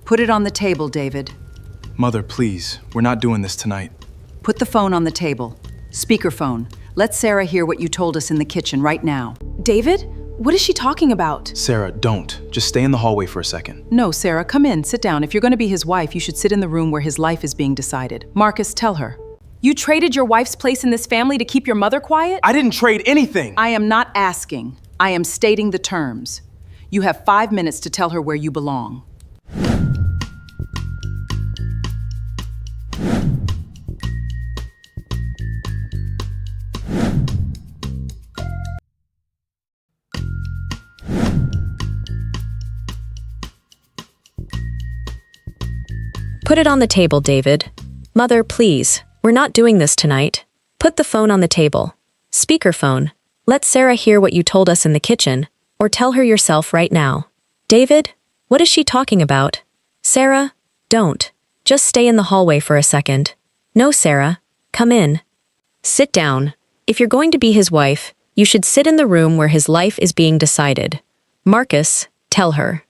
Put it on the table, David. Mother, please. We're not doing this tonight. Put the phone on the table. Speakerphone. Let Sarah hear what you told us in the kitchen right now. David? What is she talking about? Sarah, don't. Just stay in the hallway for a second. No, Sarah, come in, sit down. If you're going to be his wife, you should sit in the room where his life is being decided. Marcus, tell her. You traded your wife's place in this family to keep your mother quiet? I didn't trade anything! I am not asking. I am stating the terms. You have 5 minutes to tell her where you belong. Put it on the table, David. Mother, please. We're not doing this tonight. Put the phone on the table. Speakerphone. Let Sarah hear what you told us in the kitchen, or tell her yourself right now. David? What is she talking about? Sarah? Don't. Just stay in the hallway for a second. No, Sarah. Come in. Sit down. If you're going to be his wife, you should sit in the room where his life is being decided. Marcus, tell her.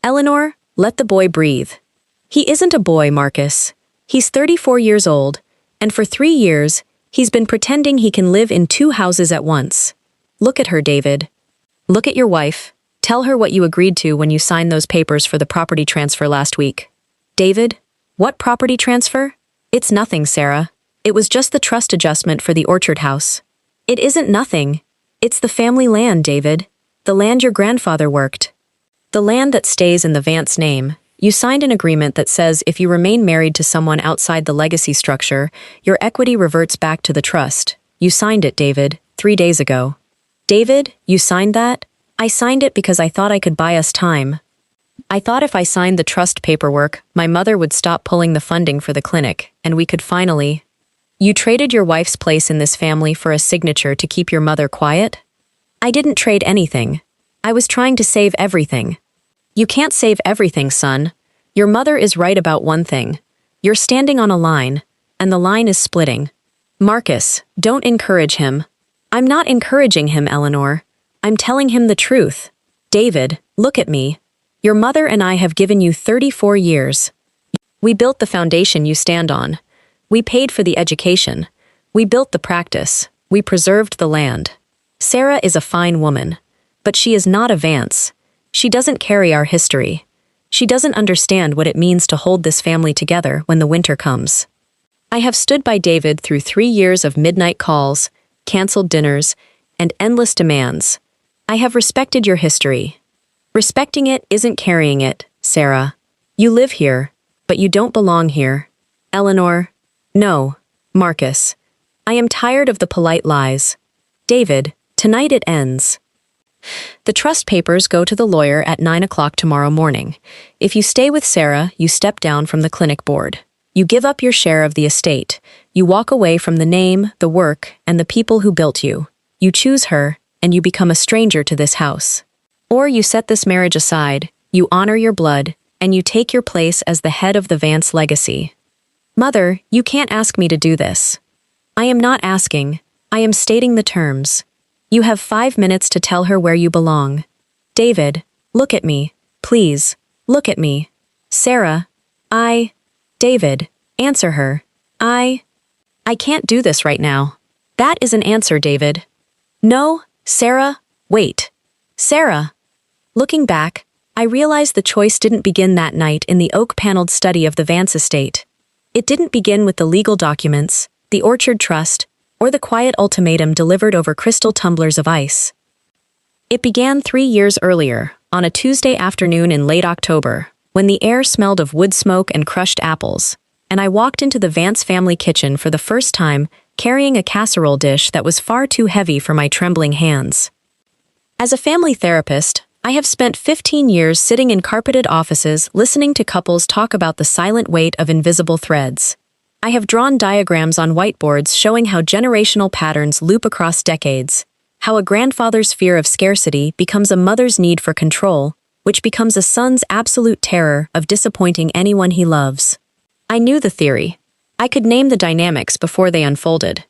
Eleanor, let the boy breathe. He isn't a boy, Marcus. He's 34 years old, and for 3 years, he's been pretending he can live in 2 houses at once. Look at her, David. Look at your wife. Tell her what you agreed to when you signed those papers for the property transfer last week. David, what property transfer? It's nothing, Sarah. It was just the trust adjustment for the orchard house. It isn't nothing. It's the family land, David. The land your grandfather worked. The land that stays in the Vance name. You signed an agreement that says if you remain married to someone outside the legacy structure, your equity reverts back to the trust. You signed it, David, 3 days ago. David, you signed that? I signed it because I thought I could buy us time. I thought if I signed the trust paperwork, my mother would stop pulling the funding for the clinic, and we could finally... You traded your wife's place in this family for a signature to keep your mother quiet? I didn't trade anything. I was trying to save everything. You can't save everything, son. Your mother is right about one thing. You're standing on a line, and the line is splitting. Marcus, don't encourage him. I'm not encouraging him, Eleanor. I'm telling him the truth. David, look at me. Your mother and I have given you 34 years. We built the foundation you stand on. We paid for the education. We built the practice. We preserved the land. Sarah is a fine woman, but she is not a Vance. She doesn't carry our history. She doesn't understand what it means to hold this family together when the winter comes. I have stood by David through 3 years of midnight calls, canceled dinners, and endless demands. I have respected your history. Respecting it isn't carrying it, Sarah. You live here, but you don't belong here. Eleanor, no. Marcus, I am tired of the polite lies. David, tonight it ends. The trust papers go to the lawyer at 9 o'clock tomorrow morning. If you stay with Sarah, you step down from the clinic board. You give up your share of the estate. You walk away from the name, the work, and the people who built you. You choose her, and you become a stranger to this house. Or you set this marriage aside, you honor your blood, and you take your place as the head of the Vance legacy. Mother, you can't ask me to do this. I am not asking. I am stating the terms. You have 5 minutes to tell her where you belong. David, look at me. Please, look at me. Sarah, David, answer her. I can't do this right now. That is an answer, David. No, Sarah, wait. Sarah. Looking back, I realized the choice didn't begin that night in the oak-paneled study of the Vance estate. It didn't begin with the legal documents, the orchard trust, or the quiet ultimatum delivered over crystal tumblers of ice. It began 3 years earlier, on a Tuesday afternoon in late October, when the air smelled of wood smoke and crushed apples, and I walked into the Vance family kitchen for the first time, carrying a casserole dish that was far too heavy for my trembling hands. As a family therapist, I have spent 15 years sitting in carpeted offices listening to couples talk about the silent weight of invisible threads. I have drawn diagrams on whiteboards showing how generational patterns loop across decades, how a grandfather's fear of scarcity becomes a mother's need for control, which becomes a son's absolute terror of disappointing anyone he loves. I knew the theory. I could name the dynamics before they unfolded.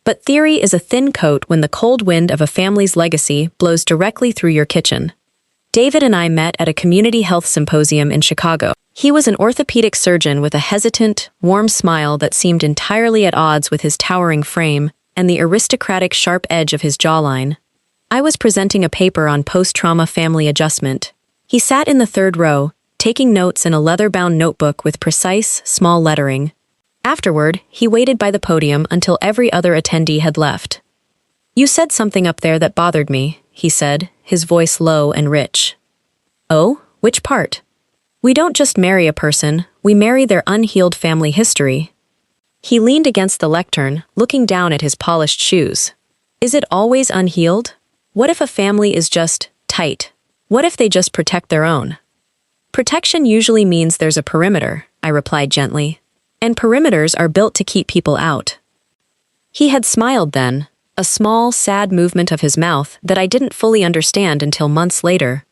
But theory is a thin coat when the cold wind of a family's legacy blows directly through your kitchen. David and I met at a community health symposium in Chicago. He was an orthopedic surgeon with a hesitant, warm smile that seemed entirely at odds with his towering frame and the aristocratic sharp edge of his jawline. I was presenting a paper on post-trauma family adjustment. He sat in the third row, taking notes in a leather-bound notebook with precise, small lettering. Afterward, he waited by the podium until every other attendee had left. "You said something up there that bothered me," he said, his voice low and rich. "Oh, which part?" "We don't just marry a person, we marry their unhealed family history." He leaned against the lectern, looking down at his polished shoes. "Is it always unhealed? What if a family is just tight? What if they just protect their own?" "Protection usually means there's a perimeter," I replied gently. "And perimeters are built to keep people out." He had smiled then, a small, sad movement of his mouth that I didn't fully understand until months later.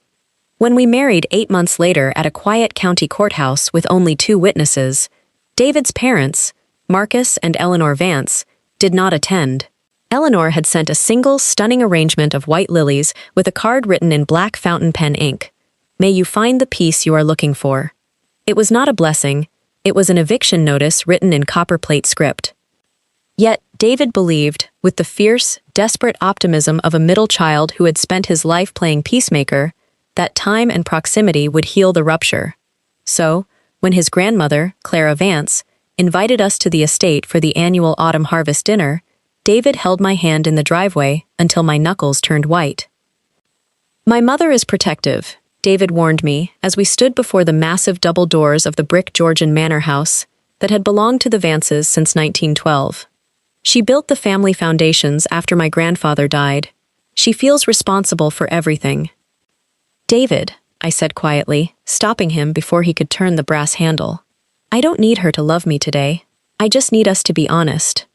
When we married 8 months later at a quiet county courthouse with only 2 witnesses, David's parents, Marcus and Eleanor Vance, did not attend. Eleanor had sent a single, stunning arrangement of white lilies with a card written in black fountain pen ink. "May you find the peace you are looking for." It was not a blessing, it was an eviction notice written in copperplate script. Yet, David believed, with the fierce, desperate optimism of a middle child who had spent his life playing peacemaker, that time and proximity would heal the rupture. So, when his grandmother, Clara Vance, invited us to the estate for the annual autumn harvest dinner, David held my hand in the driveway until my knuckles turned white. "My mother is protective," David warned me as we stood before the massive double doors of the brick Georgian manor house that had belonged to the Vances since 1912. "She built the family foundations after my grandfather died. She feels responsible for everything." "David," I said quietly, stopping him before he could turn the brass handle. "I don't need her to love me today. I just need us to be honest."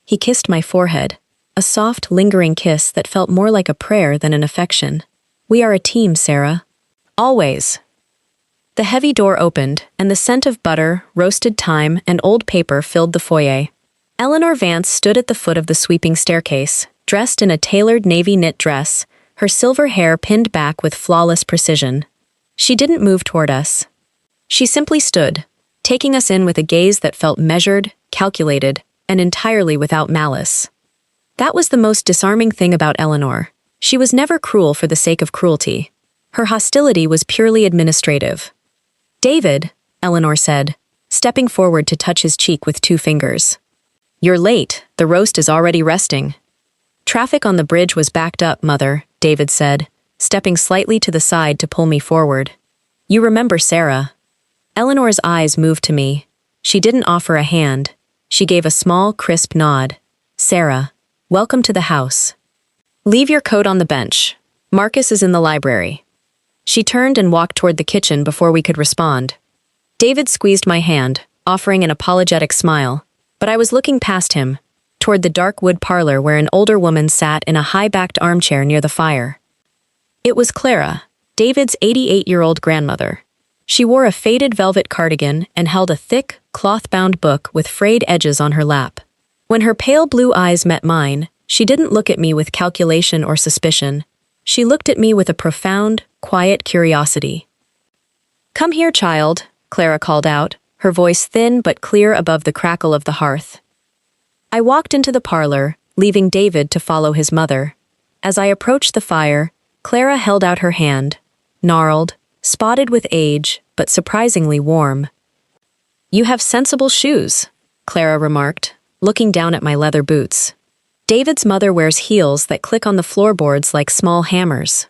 He kissed my forehead, a soft, lingering kiss that felt more like a prayer than an affection. "We are a team, Sarah. Always." The heavy door opened, and the scent of butter, roasted thyme, and old paper filled the foyer. Eleanor Vance stood at the foot of the sweeping staircase, dressed in a tailored navy knit dress, her silver hair pinned back with flawless precision. She didn't move toward us. She simply stood, taking us in with a gaze that felt measured, calculated, and entirely without malice. That was the most disarming thing about Eleanor. She was never cruel for the sake of cruelty. Her hostility was purely administrative. "David," Eleanor said, stepping forward to touch his cheek with 2 fingers. "You're late. The roast is already resting." "Traffic on the bridge was backed up, Mother," David said, stepping slightly to the side to pull me forward. "You remember Sarah." Eleanor's eyes moved to me. She didn't offer a hand. She gave a small, crisp nod. "Sarah, welcome to the house. Leave your coat on the bench. Marcus is in the library." She turned and walked toward the kitchen before we could respond. David squeezed my hand, offering an apologetic smile, but I was looking past him, toward the dark wood parlor where an older woman sat in a high-backed armchair near the fire. It was Clara, David's 88-year-old grandmother. She wore a faded velvet cardigan and held a thick, cloth-bound book with frayed edges on her lap. When her pale blue eyes met mine, she didn't look at me with calculation or suspicion. She looked at me with a profound, quiet curiosity. "Come here, child," Clara called out, her voice thin but clear above the crackle of the hearth. I walked into the parlor, leaving David to follow his mother. As I approached the fire, Clara held out her hand, gnarled, spotted with age, but surprisingly warm. "You have sensible shoes," Clara remarked, looking down at my leather boots. David's mother wears heels that click on the floorboards like small hammers.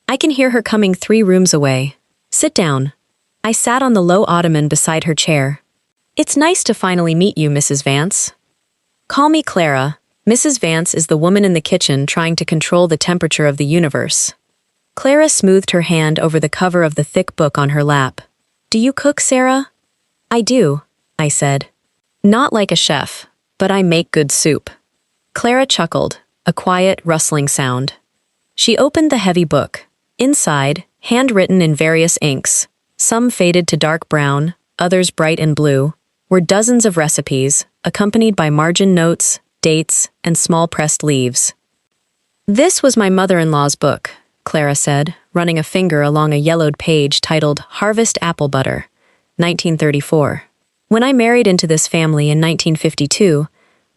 I can hear her coming 3 rooms away. "Sit down." I sat on the low ottoman beside her chair. "It's nice to finally meet you, Mrs. Vance." "Call me Clara. Mrs. Vance is the woman in the kitchen trying to control the temperature of the universe." Clara smoothed her hand over the cover of the thick book on her lap. "Do you cook, Sarah?" "I do," I said. "Not like a chef, but I make good soup." Clara chuckled, a quiet, rustling sound. She opened the heavy book. Inside, handwritten in various inks, some faded to dark brown, others bright and blue, were dozens of recipes, accompanied by margin notes, dates, and small pressed leaves. "This was my mother-in-law's book," Clara said, running a finger along a yellowed page titled Harvest Apple Butter, 1934. When I married into this family in 1952,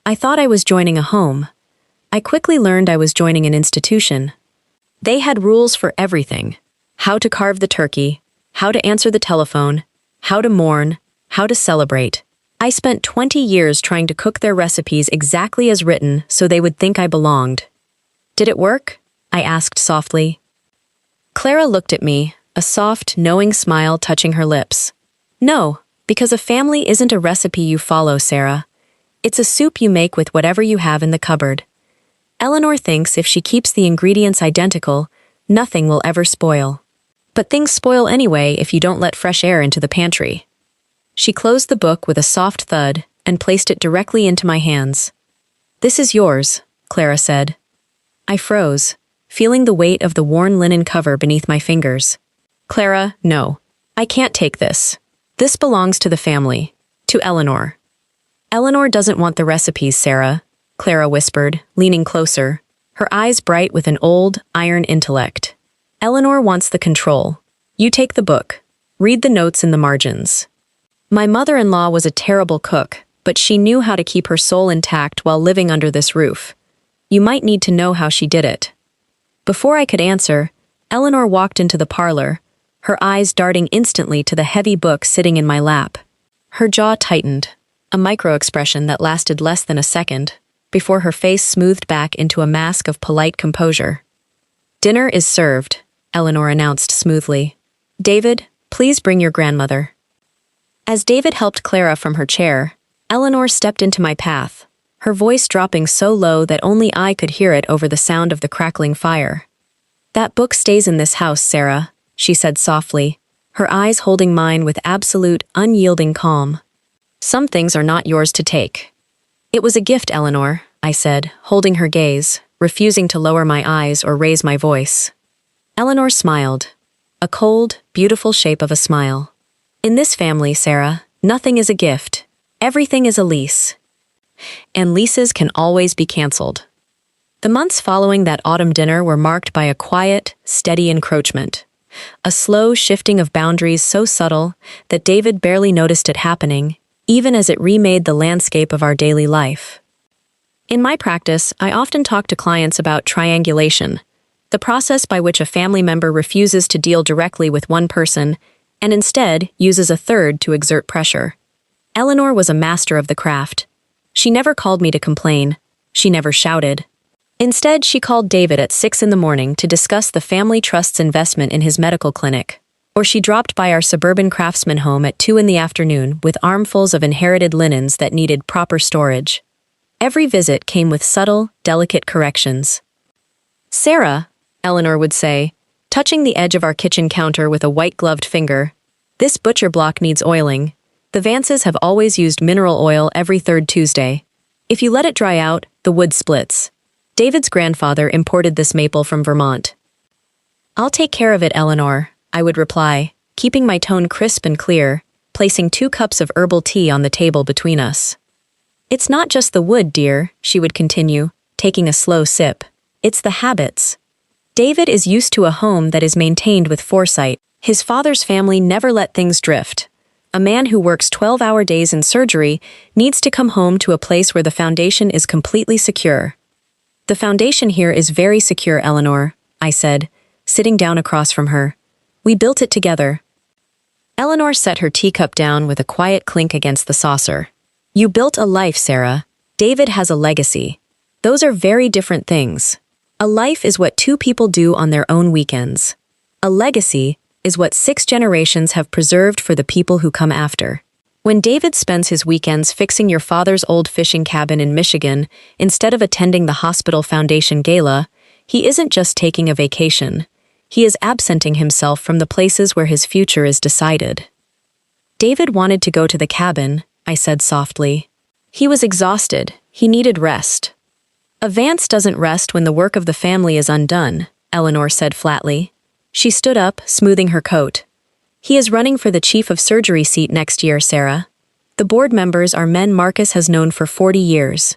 I thought I was joining a home. I quickly learned I was joining an institution. They had rules for everything: how to carve the turkey, how to answer the telephone, how to mourn, how to celebrate. I spent 20 years trying to cook their recipes exactly as written so they would think I belonged. Did it work? I asked softly. Clara looked at me, a soft, knowing smile touching her lips. No, because a family isn't a recipe you follow, Sarah. It's a soup you make with whatever you have in the cupboard. Eleanor thinks if she keeps the ingredients identical, nothing will ever spoil. But things spoil anyway if you don't let fresh air into the pantry. She closed the book with a soft thud and placed it directly into my hands. This is yours, Clara said. I froze, feeling the weight of the worn linen cover beneath my fingers. Clara, no. I can't take this. This belongs to the family, to Eleanor. Eleanor doesn't want the recipes, Sarah, Clara whispered, leaning closer, her eyes bright with an old, iron intellect. Eleanor wants the control. You take the book. Read the notes in the margins. My mother-in-law was a terrible cook, but she knew how to keep her soul intact while living under this roof. You might need to know how she did it. Before I could answer, Eleanor walked into the parlor, her eyes darting instantly to the heavy book sitting in my lap. Her jaw tightened, a micro-expression that lasted less than a second, before her face smoothed back into a mask of polite composure. Dinner is served, Eleanor announced smoothly. David, please bring your grandmother. As David helped Clara from her chair, Eleanor stepped into my path, her voice dropping so low that only I could hear it over the sound of the crackling fire. That book stays in this house, Sarah, she said softly, her eyes holding mine with absolute, unyielding calm. Some things are not yours to take. It was a gift, Eleanor, I said, holding her gaze, refusing to lower my eyes or raise my voice. Eleanor smiled, a cold, beautiful shape of a smile. In this family, Sarah, nothing is a gift. Everything is a lease. And leases can always be canceled. The months following that autumn dinner were marked by a quiet, steady encroachment. A slow shifting of boundaries so subtle that David barely noticed it happening, even as it remade the landscape of our daily life. In my practice, I often talk to clients about triangulation, the process by which a family member refuses to deal directly with one person and instead uses a third to exert pressure. Eleanor was a master of the craft. She never called me to complain. She never shouted. Instead, she called David at 6 a.m. to discuss the family trust's investment in his medical clinic. Or she dropped by our suburban craftsman home at 2 p.m. with armfuls of inherited linens that needed proper storage. Every visit came with subtle, delicate corrections. Sarah, Eleanor would say, touching the edge of our kitchen counter with a white-gloved finger, this butcher block needs oiling. The Vances have always used mineral oil every third Tuesday. If you let it dry out, the wood splits. David's grandfather imported this maple from Vermont. I'll take care of it, Eleanor, I would reply, keeping my tone crisp and clear, placing 2 cups of herbal tea on the table between us. It's not just the wood, dear, she would continue, taking a slow sip. It's the habits. David is used to a home that is maintained with foresight. His father's family never let things drift. A man who works 12-hour days in surgery needs to come home to a place where the foundation is completely secure. The foundation here is very secure, Eleanor, I said, sitting down across from her. We built it together. Eleanor set her teacup down with a quiet clink against the saucer. You built a life, Sarah. David has a legacy. Those are very different things. A life is what 2 people do on their own weekends. A legacy is what 6 generations have preserved for the people who come after. When David spends his weekends fixing your father's old fishing cabin in Michigan instead of attending the Hospital Foundation Gala, he isn't just taking a vacation. He is absenting himself from the places where his future is decided. David wanted to go to the cabin, I said softly. He was exhausted. He needed rest. A Vance doesn't rest when the work of the family is undone, Eleanor said flatly. She stood up, smoothing her coat. He is running for the chief of surgery seat next year, Sarah. The board members are men Marcus has known for 40 years.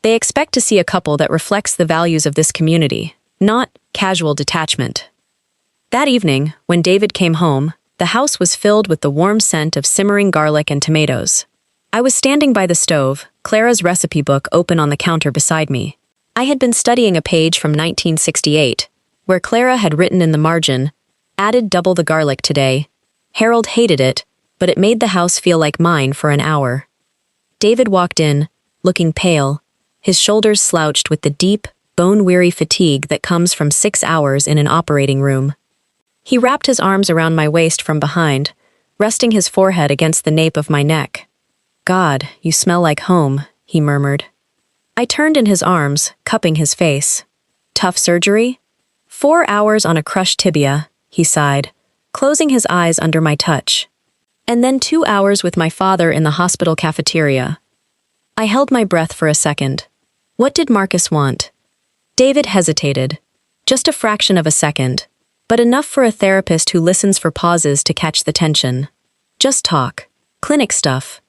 They expect to see a couple that reflects the values of this community, not casual detachment. That evening, when David came home, The house was filled with the warm scent of simmering garlic and tomatoes. I was standing by the stove, Clara's recipe book open on the counter beside me. I had been studying a page from 1968, where Clara had written in the margin, "Added double the garlic today." Harold hated it, but it made the house feel like mine for an hour. David walked in, looking pale, his shoulders slouched with the deep, bone-weary fatigue that comes from 6 hours in an operating room. He wrapped his arms around my waist from behind, resting his forehead against the nape of my neck. "God, you smell like home," he murmured. I turned in his arms, cupping his face. "Tough surgery?" 4 hours on a crushed tibia, he sighed, closing his eyes under my touch. And then 2 hours with my father in the hospital cafeteria. I held my breath for a second. What did Marcus want? David hesitated. Just a fraction of a second, but enough for a therapist who listens for pauses to catch the tension. Just talk. Clinic stuff.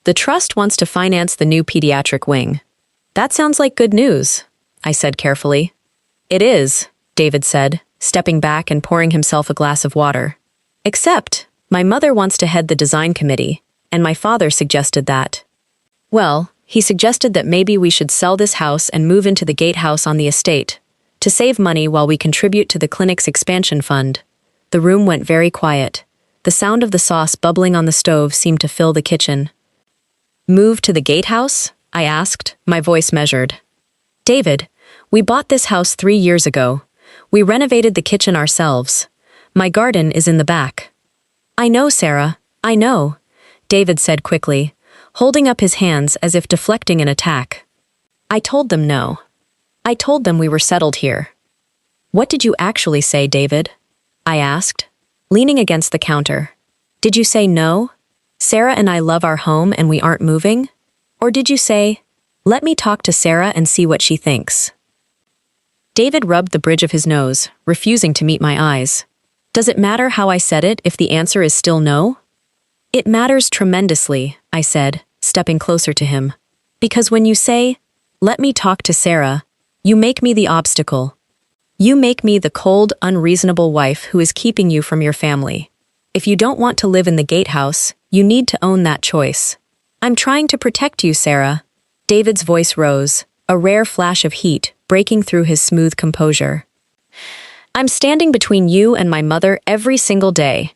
The trust wants to finance the new pediatric wing. That sounds like good news, I said carefully. It is, David said, stepping back and pouring himself a glass of water. Except, my mother wants to head the design committee, and my father suggested that. Well, he suggested that maybe we should sell this house and move into the gatehouse on the estate, to save money while we contribute to the clinic's expansion fund. The room went very quiet. The sound of the sauce bubbling on the stove seemed to fill the kitchen. Move to the gatehouse? I asked, my voice measured. David, we bought this house 3 years ago. We renovated the kitchen ourselves. My garden is in the back. I know, Sarah, I know, David said quickly, holding up his hands as if deflecting an attack. I told them no. I told them we were settled here. What did you actually say, David? I asked, leaning against the counter. Did you say no? Sarah and I love our home and we aren't moving? Or did you say, let me talk to Sarah and see what she thinks? David rubbed the bridge of his nose, refusing to meet my eyes. Does it matter how I said it if the answer is still no? It matters tremendously, I said, stepping closer to him. Because when you say, let me talk to Sarah, you make me the obstacle. You make me the cold, unreasonable wife who is keeping you from your family. If you don't want to live in the gatehouse, you need to own that choice. I'm trying to protect you, Sarah. David's voice rose, a rare flash of heat breaking through his smooth composure. I'm standing between you and my mother every single day.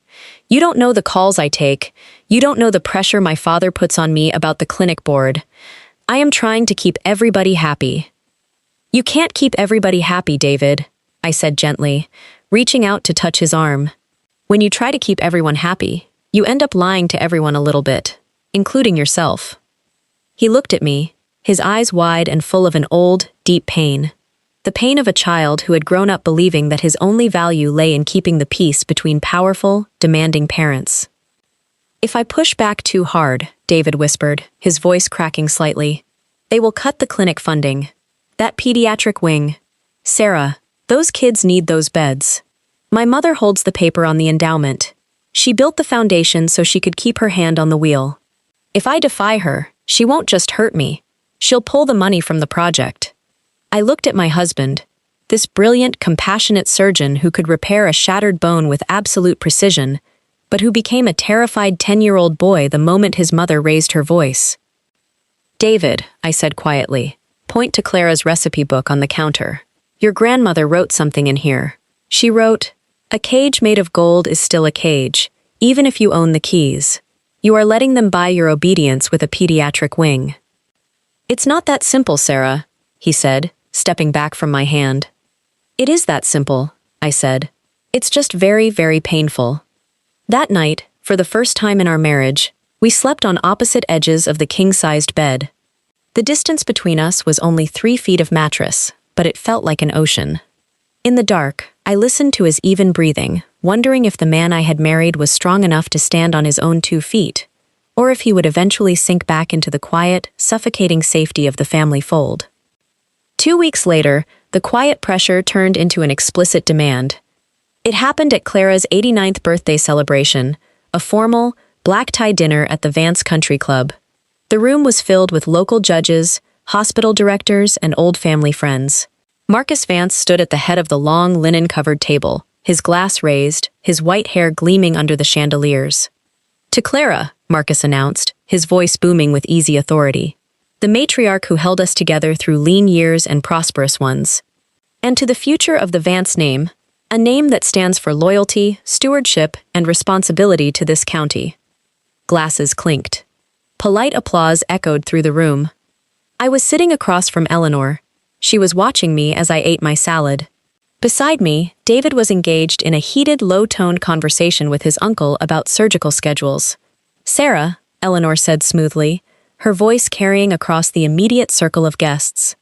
You don't know the calls I take. You don't know the pressure my father puts on me about the clinic board. I am trying to keep everybody happy. You can't keep everybody happy, David, I said gently, reaching out to touch his arm. When you try to keep everyone happy, you end up lying to everyone a little bit, including yourself. He looked at me, his eyes wide and full of an old, deep pain. The pain of a child who had grown up believing that his only value lay in keeping the peace between powerful, demanding parents. If I push back too hard, David whispered, his voice cracking slightly, they will cut the clinic funding. That pediatric wing. Sarah, those kids need those beds. My mother holds the paper on the endowment. She built the foundation so she could keep her hand on the wheel. If I defy her, she won't just hurt me. She'll pull the money from the project. I looked at my husband, this brilliant, compassionate surgeon who could repair a shattered bone with absolute precision, but who became a terrified 10-year-old boy the moment his mother raised her voice. David, I said quietly, point to Clara's recipe book on the counter. Your grandmother wrote something in here. She wrote, a cage made of gold is still a cage, even if you own the keys. You are letting them buy your obedience with a pediatric wing. It's not that simple, Sarah, he said, stepping back from my hand. It is that simple, I said. It's just very, very painful. That night, for the first time in our marriage, we slept on opposite edges of the king-sized bed. The distance between us was only 3 feet of mattress, but it felt like an ocean. In the dark, I listened to his even breathing, wondering if the man I had married was strong enough to stand on his own 2 feet, or if he would eventually sink back into the quiet, suffocating safety of the family fold. 2 weeks later, the quiet pressure turned into an explicit demand. It happened at Clara's 89th birthday celebration, a formal, black-tie dinner at the Vance Country Club. The room was filled with local judges, hospital directors, and old family friends. Marcus Vance stood at the head of the long, linen-covered table, his glass raised, his white hair gleaming under the chandeliers. "To Clara," Marcus announced, his voice booming with easy authority. "The matriarch who held us together through lean years and prosperous ones. And to the future of the Vance name, a name that stands for loyalty, stewardship, and responsibility to this county." Glasses clinked. Polite applause echoed through the room. I was sitting across from Eleanor. She was watching me as I ate my salad. Beside me, David was engaged in a heated, low-toned conversation with his uncle about surgical schedules. "Sarah," Eleanor said smoothly, her voice carrying across the immediate circle of guests.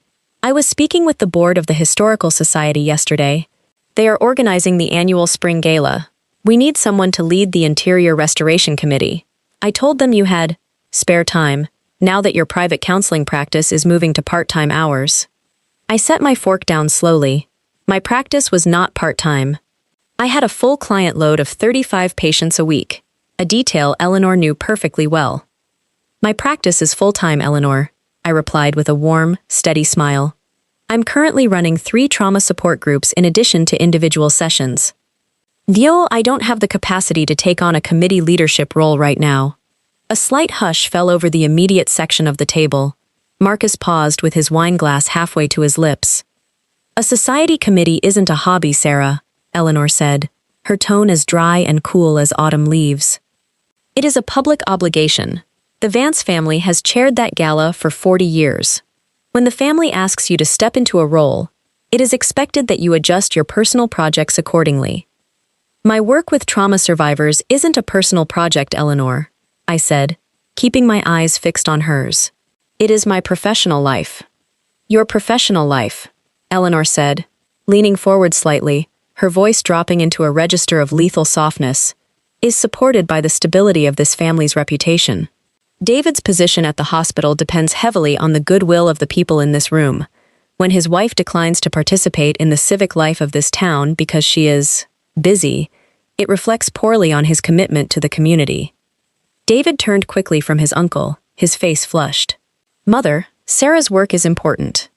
"I was speaking with the board of the Historical Society yesterday. They are organizing the annual spring gala. We need someone to lead the Interior Restoration Committee. I told them you had spare time, now that your private counseling practice is moving to part-time hours." I set my fork down slowly. My practice was not part-time. I had a full client load of 35 patients a week, a detail Eleanor knew perfectly well. "My practice is full-time, Eleanor," I replied with a warm, steady smile. "I'm currently running 3 trauma support groups in addition to individual sessions. Though I don't have the capacity to take on a committee leadership role right now." A slight hush fell over the immediate section of the table. Marcus paused with his wine glass halfway to his lips. "A society committee isn't a hobby, Sarah," Eleanor said, her tone as dry and cool as autumn leaves. "It is a public obligation. The Vance family has chaired that gala for 40 years. When the family asks you to step into a role, it is expected that you adjust your personal projects accordingly." "My work with trauma survivors isn't a personal project, Eleanor," I said, keeping my eyes fixed on hers. "It is my professional life." "Your professional life," Eleanor said, leaning forward slightly, her voice dropping into a register of lethal softness, "is supported by the stability of this family's reputation. David's position at the hospital depends heavily on the goodwill of the people in this room. When his wife declines to participate in the civic life of this town because she is busy, it reflects poorly on his commitment to the community." David turned quickly from his uncle, his face flushed. "Mother, Sarah's work is important."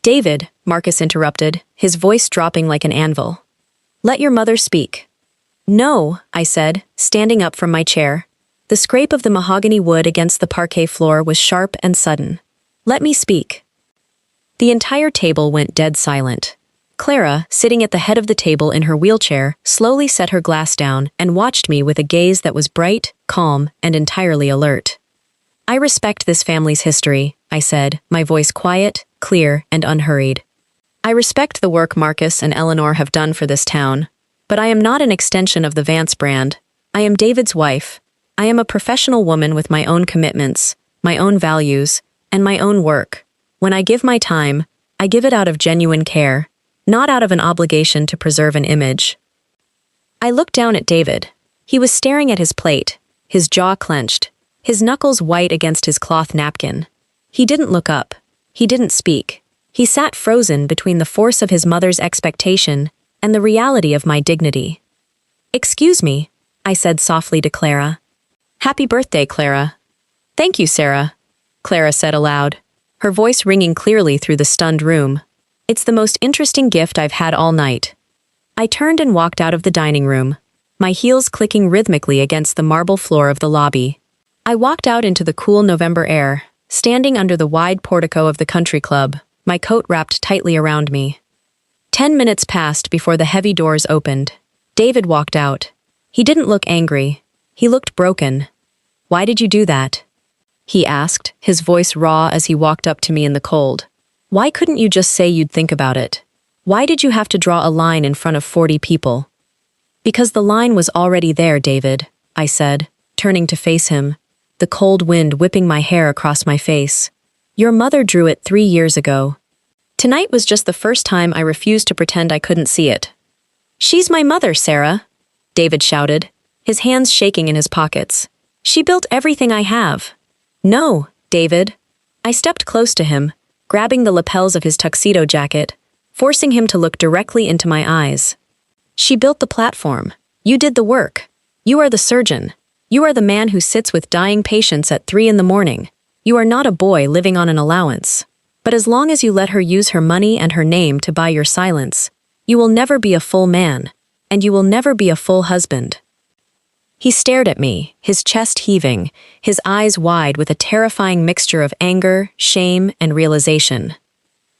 "David," Marcus interrupted, his voice dropping like an anvil. "Let your mother speak." "No," I said, standing up from my chair. The scrape of the mahogany wood against the parquet floor was sharp and sudden. "Let me speak." The entire table went dead silent. Clara, sitting at the head of the table in her wheelchair, slowly set her glass down and watched me with a gaze that was bright, calm, and entirely alert. "I respect this family's history," I said, my voice quiet, clear, and unhurried. "I respect the work Marcus and Eleanor have done for this town, but I am not an extension of the Vance brand. I am David's wife. I am a professional woman with my own commitments, my own values, and my own work. When I give my time, I give it out of genuine care, not out of an obligation to preserve an image." I looked down at David. He was staring at his plate, his jaw clenched, his knuckles white against his cloth napkin. He didn't look up. He didn't speak. He sat frozen between the force of his mother's expectation and the reality of my dignity. "Excuse me," I said softly to Clara. "Happy birthday, Clara." "Thank you, Sarah," Clara said aloud, her voice ringing clearly through the stunned room. "It's the most interesting gift I've had all night." I turned and walked out of the dining room, my heels clicking rhythmically against the marble floor of the lobby. I walked out into the cool November air, standing under the wide portico of the country club, my coat wrapped tightly around me. 10 minutes passed before the heavy doors opened. David walked out. He didn't look angry. He looked broken. "Why did you do that?" he asked, his voice raw as he walked up to me in the cold. "Why couldn't you just say you'd think about it? Why did you have to draw a line in front of 40 people?" "Because the line was already there, David," I said, turning to face him, the cold wind whipping my hair across my face. "Your mother drew it 3 years ago. Tonight was just the first time I refused to pretend I couldn't see it." "She's my mother, Sarah," David shouted, his hands shaking in his pockets. "She built everything I have." "No, David." I stepped close to him, grabbing the lapels of his tuxedo jacket, forcing him to look directly into my eyes. "She built the platform. You did the work. You are the surgeon. You are the man who sits with dying patients at 3 in the morning. You are not a boy living on an allowance. But as long as you let her use her money and her name to buy your silence, you will never be a full man. and you will never be a full husband." He stared at me, his chest heaving, his eyes wide with a terrifying mixture of anger, shame, and realization.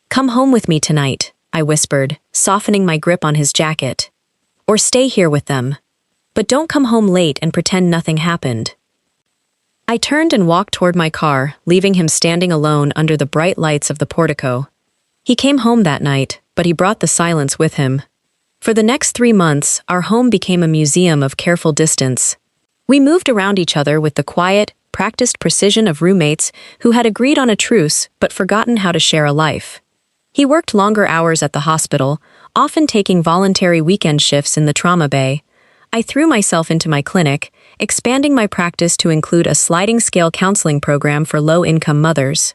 "Come home with me tonight," I whispered, softening my grip on his jacket. "Or stay here with them. But don't come home late and pretend nothing happened." I turned and walked toward my car, leaving him standing alone under the bright lights of the portico. He came home that night, but he brought the silence with him. For the next 3 months, our home became a museum of careful distance. We moved around each other with the quiet, practiced precision of roommates who had agreed on a truce but forgotten how to share a life. He worked longer hours at the hospital, often taking voluntary weekend shifts in the trauma bay. I threw myself into my clinic, expanding my practice to include a sliding-scale counseling program for low-income mothers.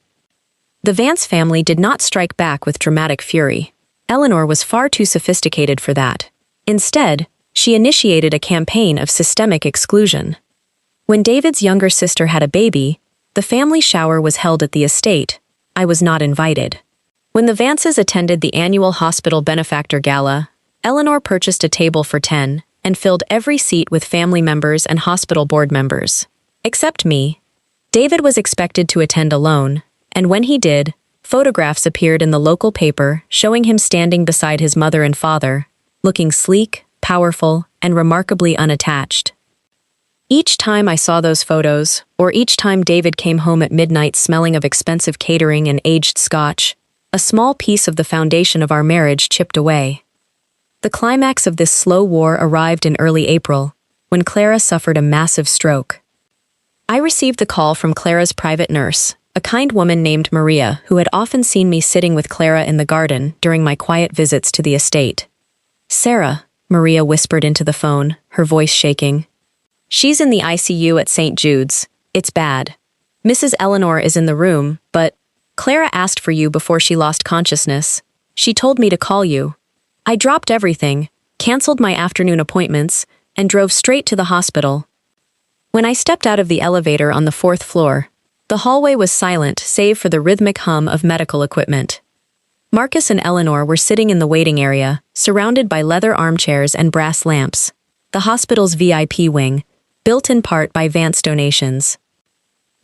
The Vance family did not strike back with dramatic fury. Eleanor was far too sophisticated for that. Instead, she initiated a campaign of systemic exclusion. When David's younger sister had a baby, the family shower was held at the estate. I was not invited. When the Vances attended the annual hospital benefactor gala, Eleanor purchased a table for 10 and filled every seat with family members and hospital board members. Except me. David was expected to attend alone, and when he did, photographs appeared in the local paper showing him standing beside his mother and father, looking sleek, powerful, and remarkably unattached. Each time I saw those photos, or each time David came home at midnight smelling of expensive catering and aged scotch, a small piece of the foundation of our marriage chipped away. The climax of this slow war arrived in early April, when Clara suffered a massive stroke. I received the call from Clara's private nurse, a kind woman named Maria who had often seen me sitting with Clara in the garden during my quiet visits to the estate. "Sarah," Maria whispered into the phone, her voice shaking. "She's in the ICU at St. Jude's. It's bad. Mrs. Eleanor is in the room, but Clara asked for you before she lost consciousness. She told me to call you." I dropped everything, canceled my afternoon appointments, and drove straight to the hospital. When I stepped out of the elevator on the 4th floor, the hallway was silent save for the rhythmic hum of medical equipment. Marcus and Eleanor were sitting in the waiting area, surrounded by leather armchairs and brass lamps, the hospital's VIP wing, built in part by Vance donations.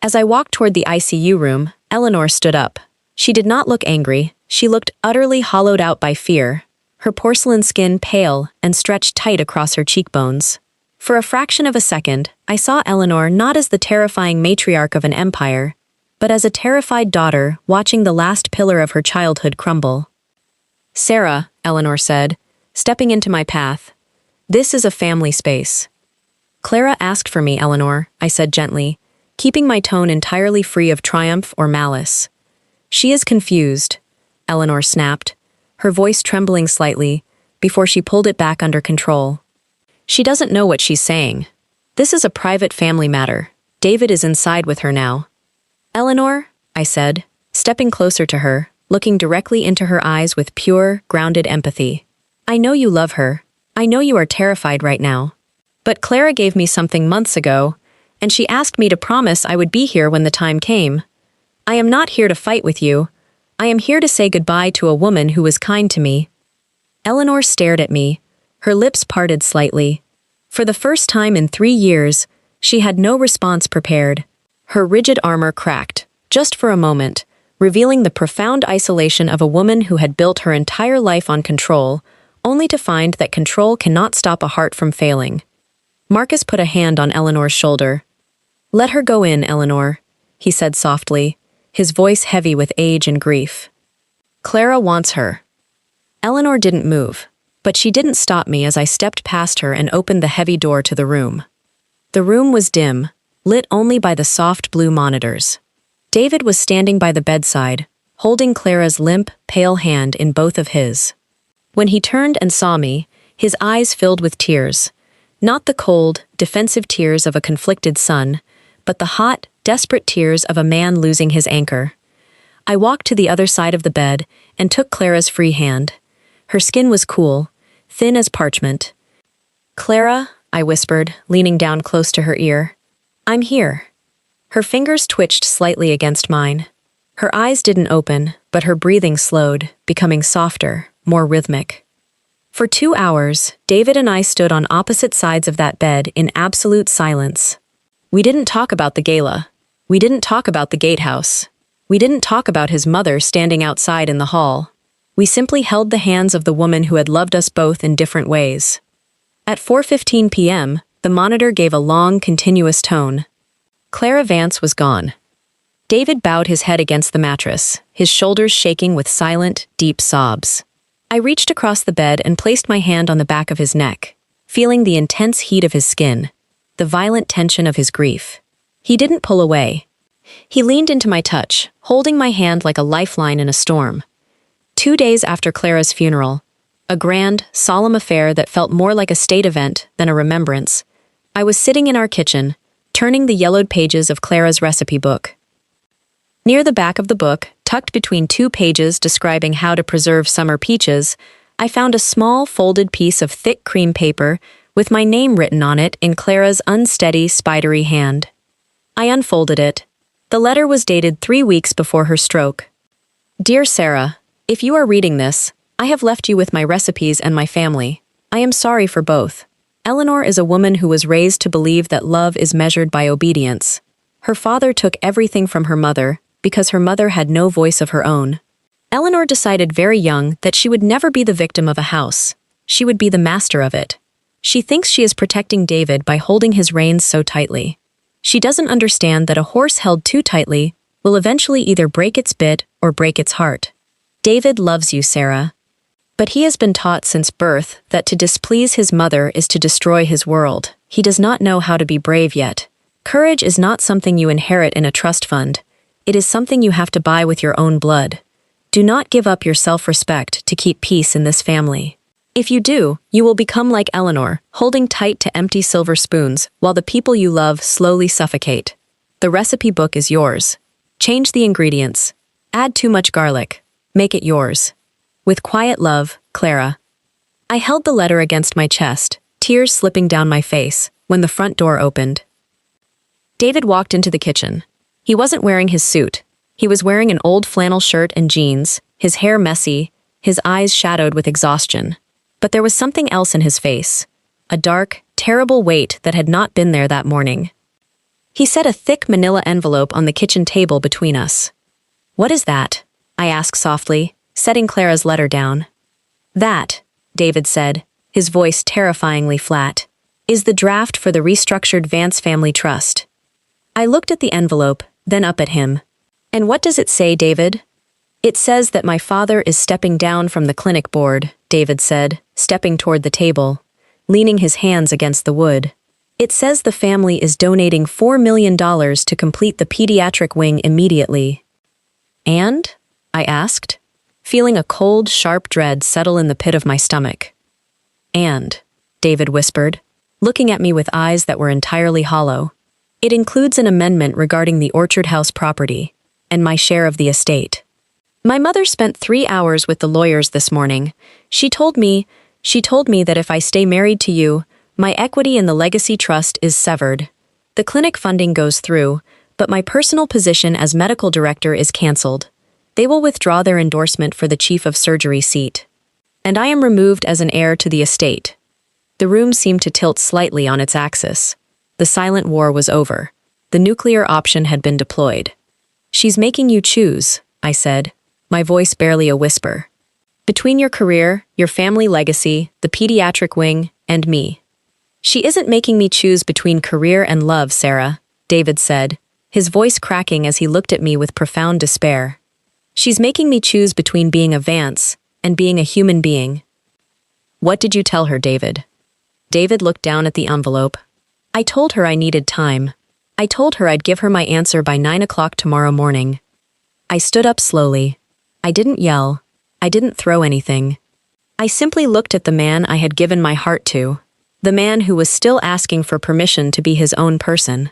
As I walked toward the ICU room, Eleanor stood up. She did not look angry, she looked utterly hollowed out by fear, her porcelain skin pale and stretched tight across her cheekbones. For a fraction of a second, I saw Eleanor not as the terrifying matriarch of an empire, but as a terrified daughter watching the last pillar of her childhood crumble. "Sarah," Eleanor said, stepping into my path, "this is a family space." "Clara asked for me, Eleanor," I said gently, keeping my tone entirely free of triumph or malice. "She is confused," Eleanor snapped, her voice trembling slightly, before she pulled it back under control. "She doesn't know what she's saying. This is a private family matter. David is inside with her now." "Eleanor," I said, stepping closer to her, looking directly into her eyes with pure, grounded empathy. "I know you love her. I know you are terrified right now. But Clara gave me something months ago, and she asked me to promise I would be here when the time came. I am not here to fight with you. I am here to say goodbye to a woman who was kind to me." Eleanor stared at me, her lips parted slightly. For the first time in 3 years, she had no response prepared. Her rigid armor cracked, just for a moment, revealing the profound isolation of a woman who had built her entire life on control, only to find that control cannot stop a heart from failing. Marcus put a hand on Eleanor's shoulder. "Let her go in, Eleanor," he said softly, his voice heavy with age and grief. "Clara wants her." Eleanor didn't move, but she didn't stop me as I stepped past her and opened the heavy door to the room. The room was dim, lit only by the soft blue monitors. David was standing by the bedside, holding Clara's limp, pale hand in both of his. When he turned and saw me, his eyes filled with tears. Not the cold, defensive tears of a conflicted son, but the hot, desperate tears of a man losing his anchor. I walked to the other side of the bed and took Clara's free hand. Her skin was cool, thin as parchment. "Clara," I whispered, leaning down close to her ear. "I'm here." Her fingers twitched slightly against mine. Her eyes didn't open, but her breathing slowed, becoming softer, more rhythmic. For 2 hours, David and I stood on opposite sides of that bed in absolute silence. We didn't talk about the gala. We didn't talk about the gatehouse. We didn't talk about his mother standing outside in the hall. We simply held the hands of the woman who had loved us both in different ways. At 4:15 p.m., the monitor gave a long, continuous tone. Clara Vance was gone. David bowed his head against the mattress, his shoulders shaking with silent, deep sobs. I reached across the bed and placed my hand on the back of his neck, feeling the intense heat of his skin, the violent tension of his grief. He didn't pull away. He leaned into my touch, holding my hand like a lifeline in a storm. 2 days after Clara's funeral, a grand, solemn affair that felt more like a state event than a remembrance, I was sitting in our kitchen, turning the yellowed pages of Clara's recipe book. Near the back of the book, tucked between 2 pages describing how to preserve summer peaches, I found a small folded piece of thick cream paper with my name written on it in Clara's unsteady, spidery hand. I unfolded it. The letter was dated 3 weeks before her stroke. Dear Sarah, if you are reading this, I have left you with my recipes and my family. I am sorry for both. Eleanor is a woman who was raised to believe that love is measured by obedience. Her father took everything from her mother because her mother had no voice of her own. Eleanor decided very young that she would never be the victim of a house. She would be the master of it. She thinks she is protecting David by holding his reins so tightly. She doesn't understand that a horse held too tightly will eventually either break its bit or break its heart. David loves you, Sarah. But he has been taught since birth that to displease his mother is to destroy his world. He does not know how to be brave yet. Courage is not something you inherit in a trust fund. It is something you have to buy with your own blood. Do not give up your self-respect to keep peace in this family. If you do, you will become like Eleanor, holding tight to empty silver spoons while the people you love slowly suffocate. The recipe book is yours. Change the ingredients. Add too much garlic. Make it yours. With quiet love, Clara. I held the letter against my chest, tears slipping down my face, when the front door opened. David walked into the kitchen. He wasn't wearing his suit. He was wearing an old flannel shirt and jeans, his hair messy, his eyes shadowed with exhaustion. But there was something else in his face, a dark, terrible weight that had not been there that morning. He set a thick manila envelope on the kitchen table between us. What is that? I asked softly, setting Clara's letter down. That, David said, his voice terrifyingly flat, is the draft for the restructured Vance Family Trust. I looked at the envelope, then up at him. And what does it say, David? It says that my father is stepping down from the clinic board, David said, stepping toward the table, leaning his hands against the wood. It says the family is donating $4 million to complete the pediatric wing immediately. And? I asked, feeling a cold, sharp dread settle in the pit of my stomach. And, David whispered, looking at me with eyes that were entirely hollow, it includes an amendment regarding the Orchard House property and my share of the estate. My mother spent 3 hours with the lawyers this morning. She told me that if I stay married to you, my equity in the legacy trust is severed. The clinic funding goes through, but my personal position as medical director is cancelled. They will withdraw their endorsement for the chief of surgery seat. And I am removed as an heir to the estate. The room seemed to tilt slightly on its axis. The silent war was over. The nuclear option had been deployed. She's making you choose, I said, my voice barely a whisper. Between your career, your family legacy, the pediatric wing, and me. She isn't making me choose between career and love, Sarah, David said, his voice cracking as he looked at me with profound despair. She's making me choose between being a Vance and being a human being. What did you tell her, David? David looked down at the envelope. I told her I needed time. I told her I'd give her my answer by 9 o'clock tomorrow morning. I stood up slowly. I didn't yell. I didn't throw anything. I simply looked at the man I had given my heart to, the man who was still asking for permission to be his own person.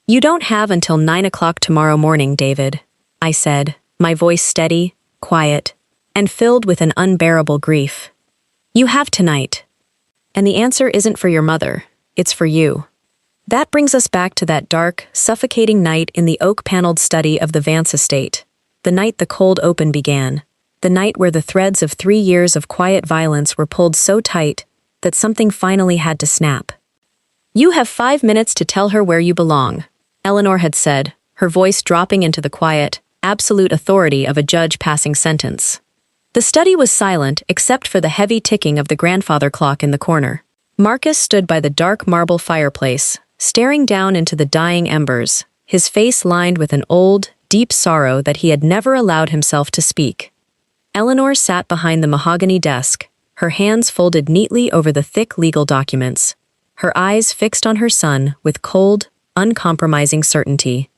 You don't have until 9 o'clock tomorrow morning, David, I said, my voice steady, quiet, and filled with an unbearable grief. You have tonight. And the answer isn't for your mother, it's for you. That brings us back to that dark, suffocating night in the oak-paneled study of the Vance estate. The night the cold open began. The night where the threads of 3 years of quiet violence were pulled so tight that something finally had to snap. "You have 5 minutes to tell her where you belong," Eleanor had said, her voice dropping into the quiet, absolute authority of a judge passing sentence. The study was silent except for the heavy ticking of the grandfather clock in the corner. Marcus stood by the dark marble fireplace, staring down into the dying embers, his face lined with an old, deep sorrow that he had never allowed himself to speak. Eleanor sat behind the mahogany desk, her hands folded neatly over the thick legal documents, her eyes fixed on her son with cold, uncompromising certainty.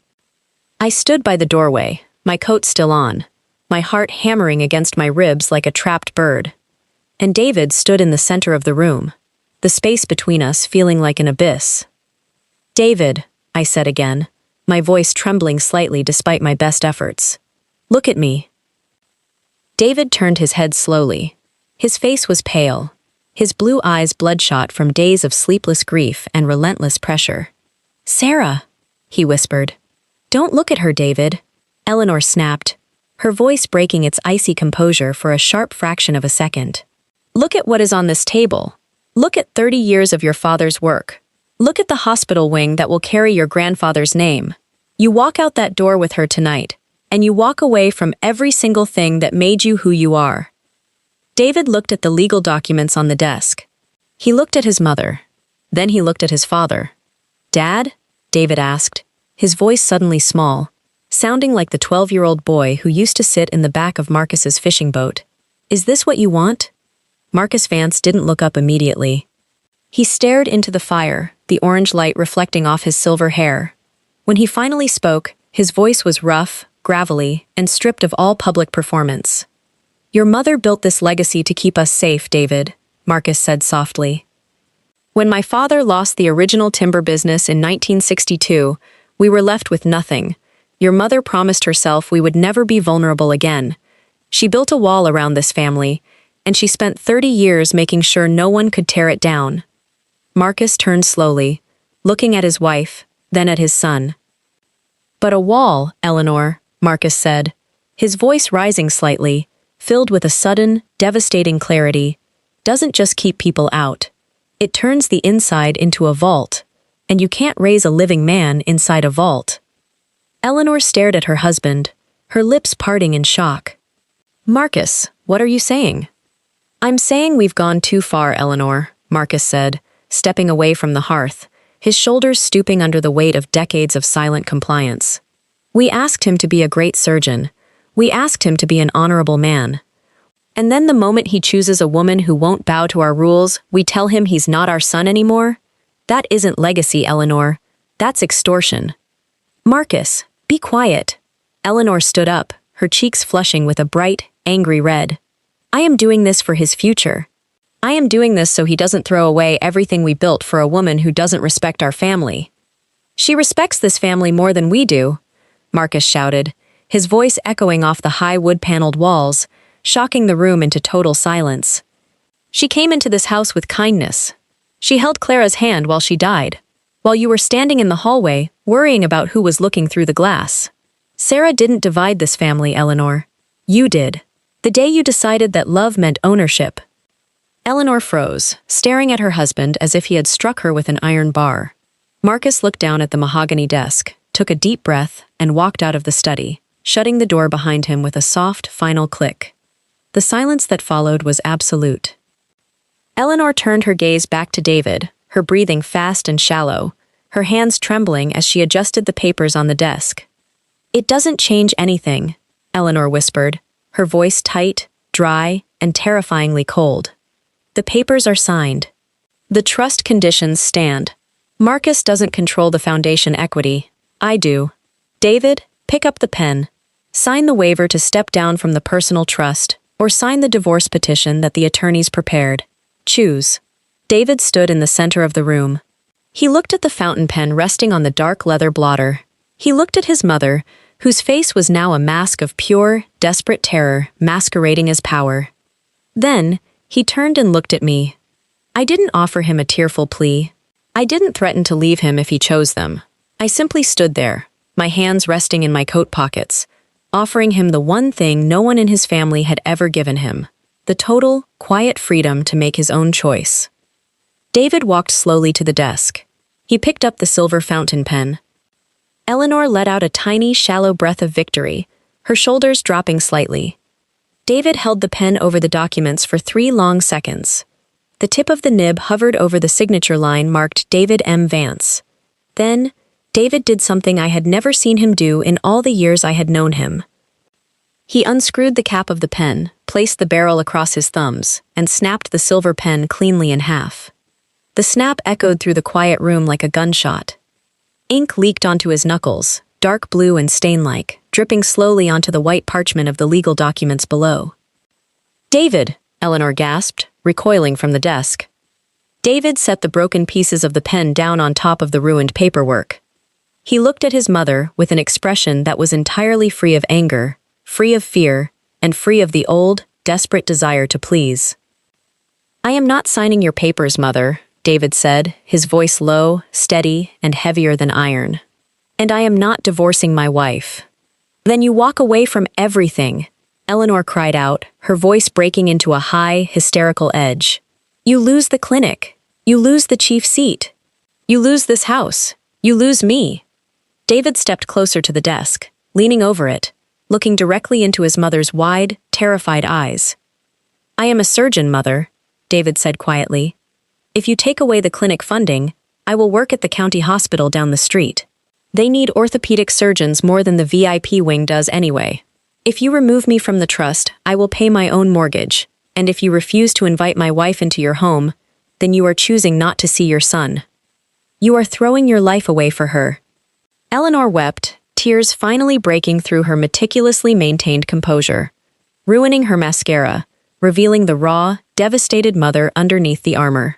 I stood by the doorway, my coat still on, my heart hammering against my ribs like a trapped bird. And David stood in the center of the room, the space between us feeling like an abyss. "David," I said again, my voice trembling slightly despite my best efforts. "Look at me." David turned his head slowly. His face was pale, his blue eyes bloodshot from days of sleepless grief and relentless pressure. "Sarah," he whispered. "Don't look at her, David," Eleanor snapped, her voice breaking its icy composure for a sharp fraction of a second. "Look at what is on this table. Look at 30 years of your father's work. Look at the hospital wing that will carry your grandfather's name. You walk out that door with her tonight, and you walk away from every single thing that made you who you are." David looked at the legal documents on the desk. He looked at his mother. Then he looked at his father. "Dad?" David asked, his voice suddenly small, sounding like the 12-year-old boy who used to sit in the back of Marcus's fishing boat. "Is this what you want?" Marcus Vance didn't look up immediately. He stared into the fire, the orange light reflecting off his silver hair. When he finally spoke, his voice was rough, gravelly, and stripped of all public performance. "Your mother built this legacy to keep us safe, David," Marcus said softly. "When my father lost the original timber business in 1962, we were left with nothing. Your mother promised herself we would never be vulnerable again. She built a wall around this family, and she spent 30 years making sure no one could tear it down." Marcus turned slowly, looking at his wife, then at his son. "But a wall, Eleanor," Marcus said, his voice rising slightly, filled with a sudden, devastating clarity, "doesn't just keep people out. It turns the inside into a vault, and you can't raise a living man inside a vault." Eleanor stared at her husband, her lips parting in shock. "Marcus, what are you saying?" "I'm saying we've gone too far, Eleanor," Marcus said, stepping away from the hearth, his shoulders stooping under the weight of decades of silent compliance. "We asked him to be a great surgeon. We asked him to be an honorable man. And then the moment he chooses a woman who won't bow to our rules, we tell him he's not our son anymore? That isn't legacy, Eleanor. That's extortion." "Marcus, be quiet." Eleanor stood up, her cheeks flushing with a bright, angry red. "I am doing this for his future. I am doing this so he doesn't throw away everything we built for a woman who doesn't respect our family." "She respects this family more than we do," Marcus shouted, his voice echoing off the high wood-paneled walls, shocking the room into total silence. "She came into this house with kindness. She held Clara's hand while she died, while you were standing in the hallway, worrying about who was looking through the glass. Sarah didn't divide this family, Eleanor. You did. The day you decided that love meant ownership." Eleanor froze, staring at her husband as if he had struck her with an iron bar. Marcus looked down at the mahogany desk, took a deep breath, and walked out of the study, shutting the door behind him with a soft, final click. The silence that followed was absolute. Eleanor turned her gaze back to David, her breathing fast and shallow, her hands trembling as she adjusted the papers on the desk. "It doesn't change anything," Eleanor whispered, her voice tight, dry, and terrifyingly cold. "The papers are signed. The trust conditions stand. Marcus doesn't control the foundation equity. I do. David, pick up the pen. Sign the waiver to step down from the personal trust, or sign the divorce petition that the attorneys prepared. Choose." David stood in the center of the room. He looked at the fountain pen resting on the dark leather blotter. He looked at his mother, whose face was now a mask of pure, desperate terror masquerading as power. Then, he turned and looked at me. I didn't offer him a tearful plea. I didn't threaten to leave him if he chose them. I simply stood there, my hands resting in my coat pockets, offering him the one thing no one in his family had ever given him: the total, quiet freedom to make his own choice. David walked slowly to the desk. He picked up the silver fountain pen. Eleanor let out a tiny, shallow breath of victory, her shoulders dropping slightly. David held the pen over the documents for 3 long seconds. The tip of the nib hovered over the signature line marked David M. Vance. Then, David did something I had never seen him do in all the years I had known him. He unscrewed the cap of the pen, placed the barrel across his thumbs, and snapped the silver pen cleanly in half. The snap echoed through the quiet room like a gunshot. Ink leaked onto his knuckles, dark blue and stain-like, dripping slowly onto the white parchment of the legal documents below. "David!" Eleanor gasped, recoiling from the desk. David set the broken pieces of the pen down on top of the ruined paperwork. He looked at his mother with an expression that was entirely free of anger, free of fear, and free of the old, desperate desire to please. "I am not signing your papers, Mother," David said, his voice low, steady, and heavier than iron. "And I am not divorcing my wife." "Then you walk away from everything," Eleanor cried out, her voice breaking into a high, hysterical edge. "You lose the clinic. You lose the chief seat. You lose this house. You lose me." David stepped closer to the desk, leaning over it, looking directly into his mother's wide, terrified eyes. "I am a surgeon, Mother," David said quietly. "If you take away the clinic funding, I will work at the county hospital down the street. They need orthopedic surgeons more than the VIP wing does anyway. If you remove me from the trust, I will pay my own mortgage, and if you refuse to invite my wife into your home, then you are choosing not to see your son. You are throwing your life away for her." Eleanor wept, tears finally breaking through her meticulously maintained composure, ruining her mascara, revealing the raw, devastated mother underneath the armor.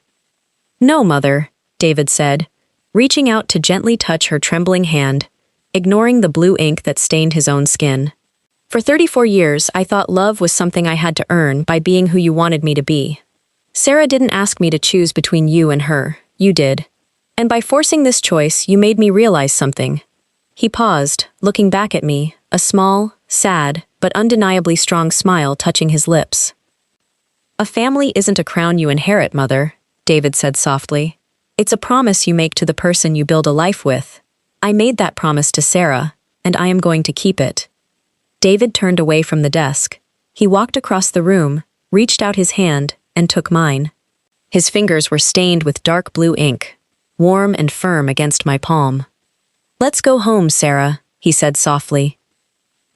"No, Mother," David said, reaching out to gently touch her trembling hand, ignoring the blue ink that stained his own skin. "For 34 years, I thought love was something I had to earn by being who you wanted me to be. Sarah didn't ask me to choose between you and her, you did. And by forcing this choice, you made me realize something." He paused, looking back at me, a small, sad, but undeniably strong smile touching his lips. "A family isn't a crown you inherit, Mother," David said softly. "It's a promise you make to the person you build a life with. I made that promise to Sarah, and I am going to keep it." David turned away from the desk. He walked across the room, reached out his hand, and took mine. His fingers were stained with dark blue ink, warm and firm against my palm. "Let's go home, Sarah," he said softly.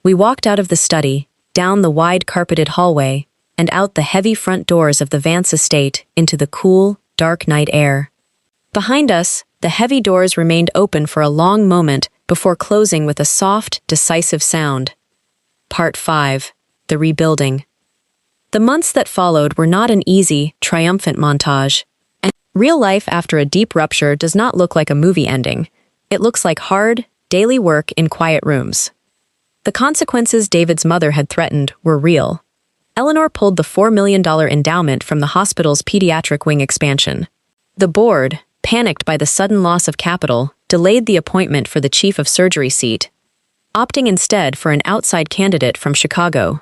We walked out of the study, down the wide carpeted hallway, and out the heavy front doors of the Vance estate into the cool, dark night air. Behind us, the heavy doors remained open for a long moment before closing with a soft, decisive sound. Part 5. The Rebuilding. The months that followed were not an easy, triumphant montage. And real life after a deep rupture does not look like a movie ending. It looks like hard, daily work in quiet rooms. The consequences David's mother had threatened were real. Eleanor pulled the $4 million endowment from the hospital's pediatric wing expansion. The board, panicked by the sudden loss of capital, delayed the appointment for the chief of surgery seat, opting instead for an outside candidate from Chicago.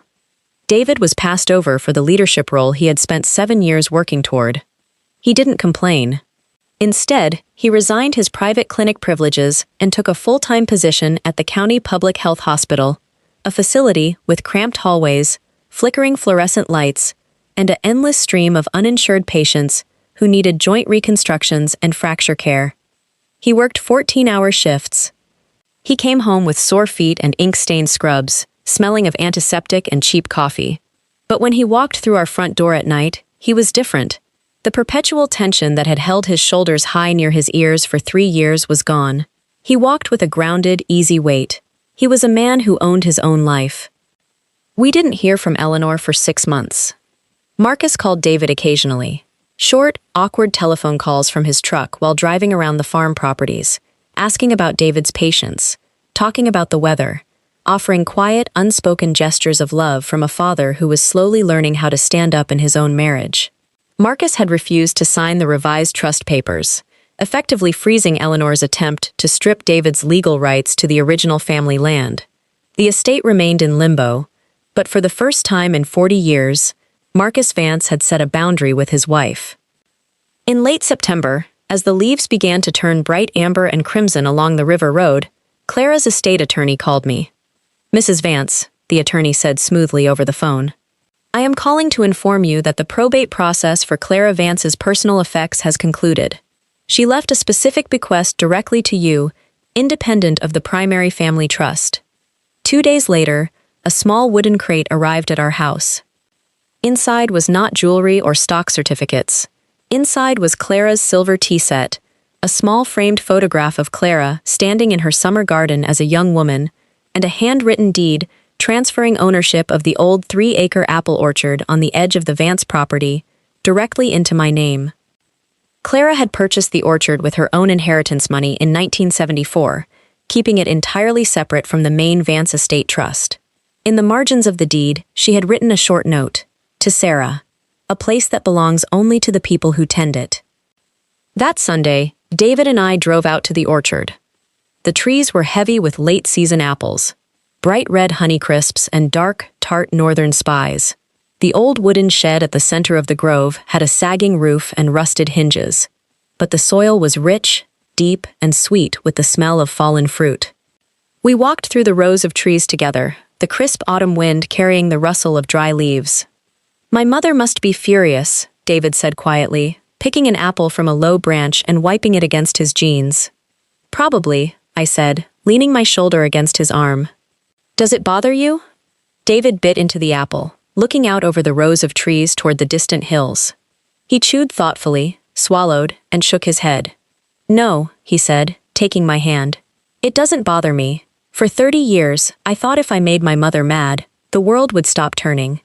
David was passed over for the leadership role he had spent 7 years working toward. He didn't complain. Instead, he resigned his private clinic privileges and took a full-time position at the county public health hospital, a facility with cramped hallways, flickering fluorescent lights, and an endless stream of uninsured patients who needed joint reconstructions and fracture care. He worked 14-hour shifts. He came home with sore feet and ink-stained scrubs, smelling of antiseptic and cheap coffee. But when he walked through our front door at night, he was different. The perpetual tension that had held his shoulders high near his ears for 3 years was gone. He walked with a grounded, easy weight. He was a man who owned his own life. We didn't hear from Eleanor for 6 months. Marcus called David occasionally. Short, awkward telephone calls from his truck while driving around the farm properties, asking about David's patients, talking about the weather, offering quiet, unspoken gestures of love from a father who was slowly learning how to stand up in his own marriage. Marcus had refused to sign the revised trust papers, effectively freezing Eleanor's attempt to strip David's legal rights to the original family land. The estate remained in limbo, but for the first time in 40 years, Marcus Vance had set a boundary with his wife. In late September, as the leaves began to turn bright amber and crimson along the river road, Clara's estate attorney called me. "Mrs. Vance," the attorney said smoothly over the phone, "I am calling to inform you that the probate process for Clara Vance's personal effects has concluded. She left a specific bequest directly to you, independent of the primary family trust." 2 days later, a small wooden crate arrived at our house. Inside was not jewelry or stock certificates. Inside was Clara's silver tea set, a small framed photograph of Clara standing in her summer garden as a young woman, and a handwritten deed transferring ownership of the old 3-acre apple orchard on the edge of the Vance property directly into my name. Clara had purchased the orchard with her own inheritance money in 1974, keeping it entirely separate from the main Vance estate trust. In the margins of the deed, she had written a short note, "To Sarah, a place that belongs only to the people who tend it." That Sunday, David and I drove out to the orchard. The trees were heavy with late-season apples, bright red Honeycrisps and dark, tart northern spies. The old wooden shed at the center of the grove had a sagging roof and rusted hinges, but the soil was rich, deep, and sweet with the smell of fallen fruit. We walked through the rows of trees together, the crisp autumn wind carrying the rustle of dry leaves. "My mother must be furious," David said quietly, picking an apple from a low branch and wiping it against his jeans. "Probably," I said, leaning my shoulder against his arm. "Does it bother you?" David bit into the apple, looking out over the rows of trees toward the distant hills. He chewed thoughtfully, swallowed, and shook his head. "No," he said, taking my hand. "It doesn't bother me. For 30 years, I thought if I made my mother mad, the world would stop turning.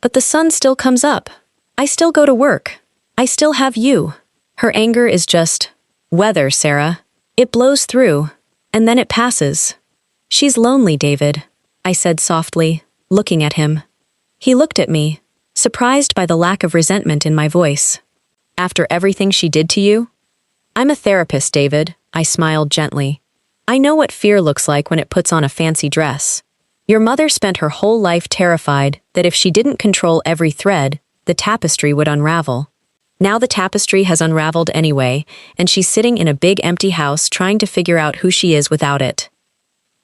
But the sun still comes up. I still go to work. I still have you. Her anger is just weather, Sarah. It blows through, and then it passes." "She's lonely, David," I said softly, looking at him. He looked at me, surprised by the lack of resentment in my voice. "After everything she did to you?" "I'm a therapist, David," I smiled gently. "I know what fear looks like when it puts on a fancy dress. Your mother spent her whole life terrified that if she didn't control every thread, the tapestry would unravel. Now the tapestry has unraveled anyway, and she's sitting in a big empty house trying to figure out who she is without it."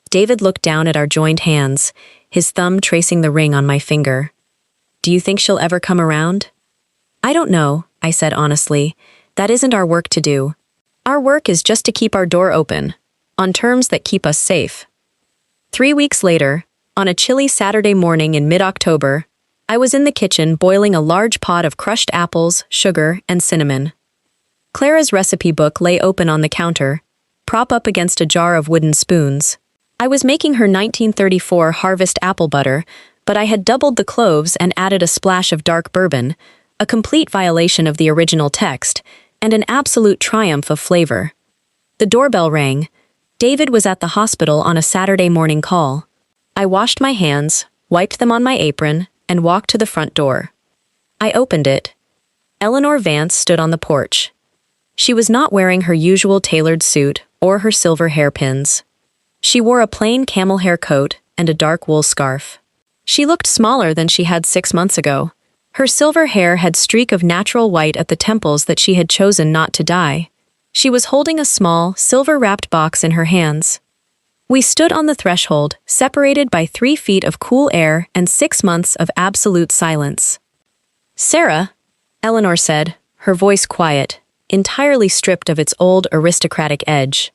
David looked down at our joined hands, his thumb tracing the ring on my finger. "Do you think she'll ever come around?" "I don't know," I said honestly. "That isn't our work to do. Our work is just to keep our door open, on terms that keep us safe." 3 weeks later, on a chilly Saturday morning in mid-October, I was in the kitchen boiling a large pot of crushed apples, sugar, and cinnamon. Clara's recipe book lay open on the counter, prop up against a jar of wooden spoons. I was making her 1934 Harvest apple butter, but I had doubled the cloves and added a splash of dark bourbon, a complete violation of the original text, and an absolute triumph of flavor. The doorbell rang. David was at the hospital on a Saturday morning call. I washed my hands, wiped them on my apron, and walked to the front door. I opened it. Eleanor Vance stood on the porch. She was not wearing her usual tailored suit or her silver hairpins. She wore a plain camel hair coat and a dark wool scarf. She looked smaller than she had 6 months ago. Her silver hair had a streak of natural white at the temples that she had chosen not to dye. She was holding a small, silver-wrapped box in her hands. We stood on the threshold, separated by 3 feet of cool air and 6 months of absolute silence. "Sarah," Eleanor said, her voice quiet, entirely stripped of its old aristocratic edge.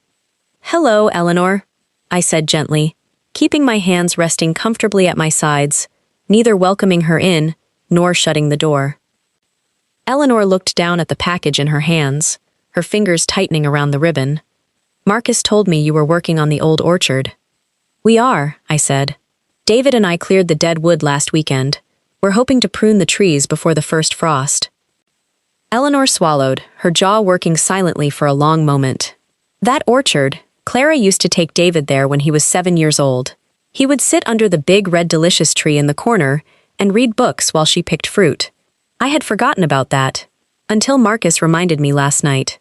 "Hello, Eleanor," I said gently, keeping my hands resting comfortably at my sides, neither welcoming her in nor shutting the door. Eleanor looked down at the package in her hands, her fingers tightening around the ribbon. "Marcus told me you were working on the old orchard." "We are," I said. "David and I cleared the dead wood last weekend. We're hoping to prune the trees before the first frost." Eleanor swallowed, her jaw working silently for a long moment. "That orchard, Clara used to take David there when he was 7 years old. He would sit under the big red delicious tree in the corner and read books while she picked fruit. I had forgotten about that, until Marcus reminded me last night."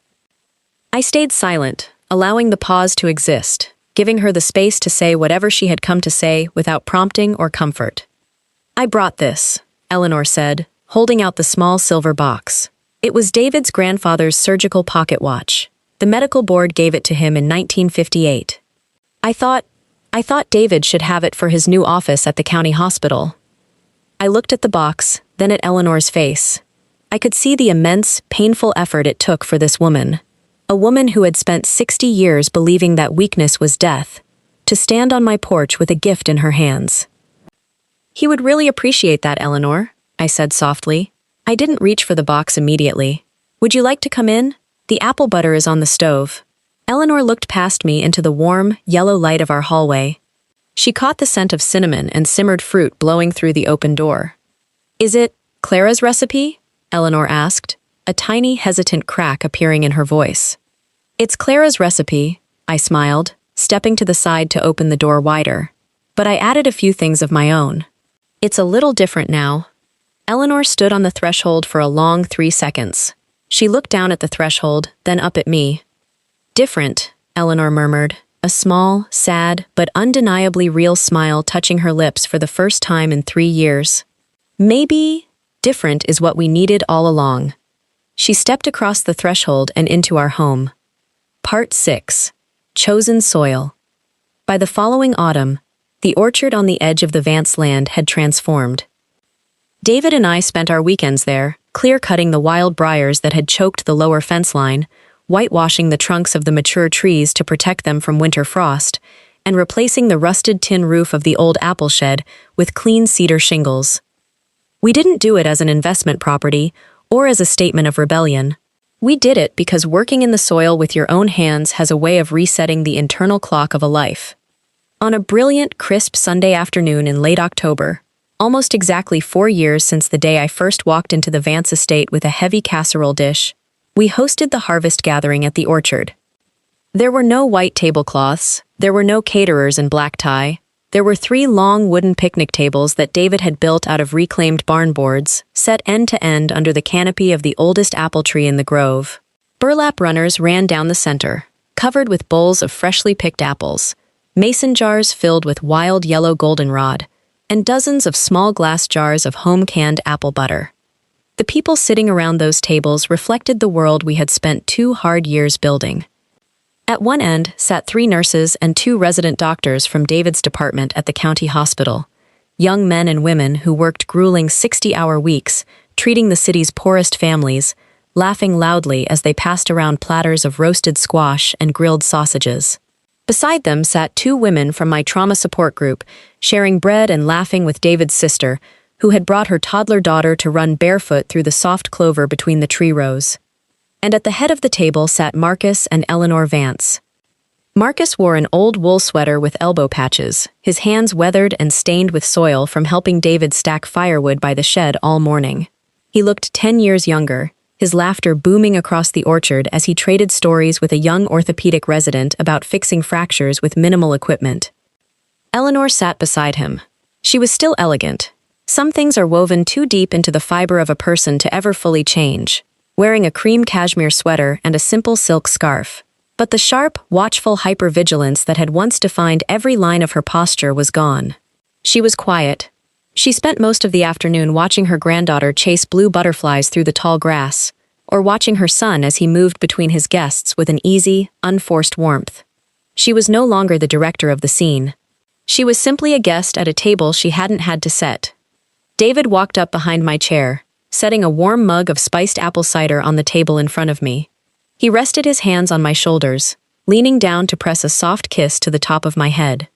I stayed silent, allowing the pause to exist. giving her the space to say whatever she had come to say without prompting or comfort. "I brought this," Eleanor said, holding out the small silver box. It was David's grandfather's surgical pocket watch. The medical board gave it to him in 1958. I thought David should have it for his new office at the county hospital. I looked at the box, then at Eleanor's face. I could see the immense, painful effort it took for this woman, a woman who had spent 60 years believing that weakness was death, to stand on my porch with a gift in her hands. "He would really appreciate that, Eleanor," I said softly. I didn't reach for the box immediately. "Would you like to come in? The apple butter is on the stove." Eleanor looked past me into the warm, yellow light of our hallway. She caught the scent of cinnamon and simmered fruit blowing through the open door. "Is it Clara's recipe?" Eleanor asked, a tiny, hesitant crack appearing in her voice. "It's Clara's recipe," I smiled, stepping to the side to open the door wider. But I added a few things of my own. "It's a little different now." Eleanor stood on the threshold for a long 3 seconds. She looked down at the threshold, then up at me. "Different," Eleanor murmured, a small, sad, but undeniably real smile touching her lips for the first time in 3 years. "Maybe different is what we needed all along." She stepped across the threshold and into our home. Part 6. Chosen Soil. By the following autumn, the orchard on the edge of the Vance land had transformed. David and I spent our weekends there, clear-cutting the wild briars that had choked the lower fence line, whitewashing the trunks of the mature trees to protect them from winter frost, and replacing the rusted tin roof of the old apple shed with clean cedar shingles. We didn't do it as an investment property or as a statement of rebellion. We did it because working in the soil with your own hands has a way of resetting the internal clock of a life. On a brilliant, crisp Sunday afternoon in late October, almost exactly 4 years since the day I first walked into the Vance estate with a heavy casserole dish, we hosted the harvest gathering at the orchard. There were no white tablecloths, there were no caterers in black tie. There were 3 long wooden picnic tables that David had built out of reclaimed barn boards, set end to end under the canopy of the oldest apple tree in the grove. Burlap runners ran down the center, covered with bowls of freshly picked apples, mason jars filled with wild yellow goldenrod, and dozens of small glass jars of home-canned apple butter. The people sitting around those tables reflected the world we had spent 2 hard years building. At one end sat 3 nurses and 2 resident doctors from David's department at the county hospital, young men and women who worked grueling 60-hour weeks, treating the city's poorest families, laughing loudly as they passed around platters of roasted squash and grilled sausages. Beside them sat 2 women from my trauma support group, sharing bread and laughing with David's sister, who had brought her toddler daughter to run barefoot through the soft clover between the tree rows. And at the head of the table sat Marcus and Eleanor Vance. Marcus wore an old wool sweater with elbow patches, his hands weathered and stained with soil from helping David stack firewood by the shed all morning. He looked 10 years younger, his laughter booming across the orchard as he traded stories with a young orthopedic resident about fixing fractures with minimal equipment. Eleanor sat beside him. She was still elegant. Some things are woven too deep into the fiber of a person to ever fully change, wearing a cream cashmere sweater and a simple silk scarf. But the sharp, watchful hypervigilance that had once defined every line of her posture was gone. She was quiet. She spent most of the afternoon watching her granddaughter chase blue butterflies through the tall grass, or watching her son as he moved between his guests with an easy, unforced warmth. She was no longer the director of the scene. She was simply a guest at a table she hadn't had to set. David walked up behind my chair, setting a warm mug of spiced apple cider on the table in front of me. He rested his hands on my shoulders, leaning down to press a soft kiss to the top of my head.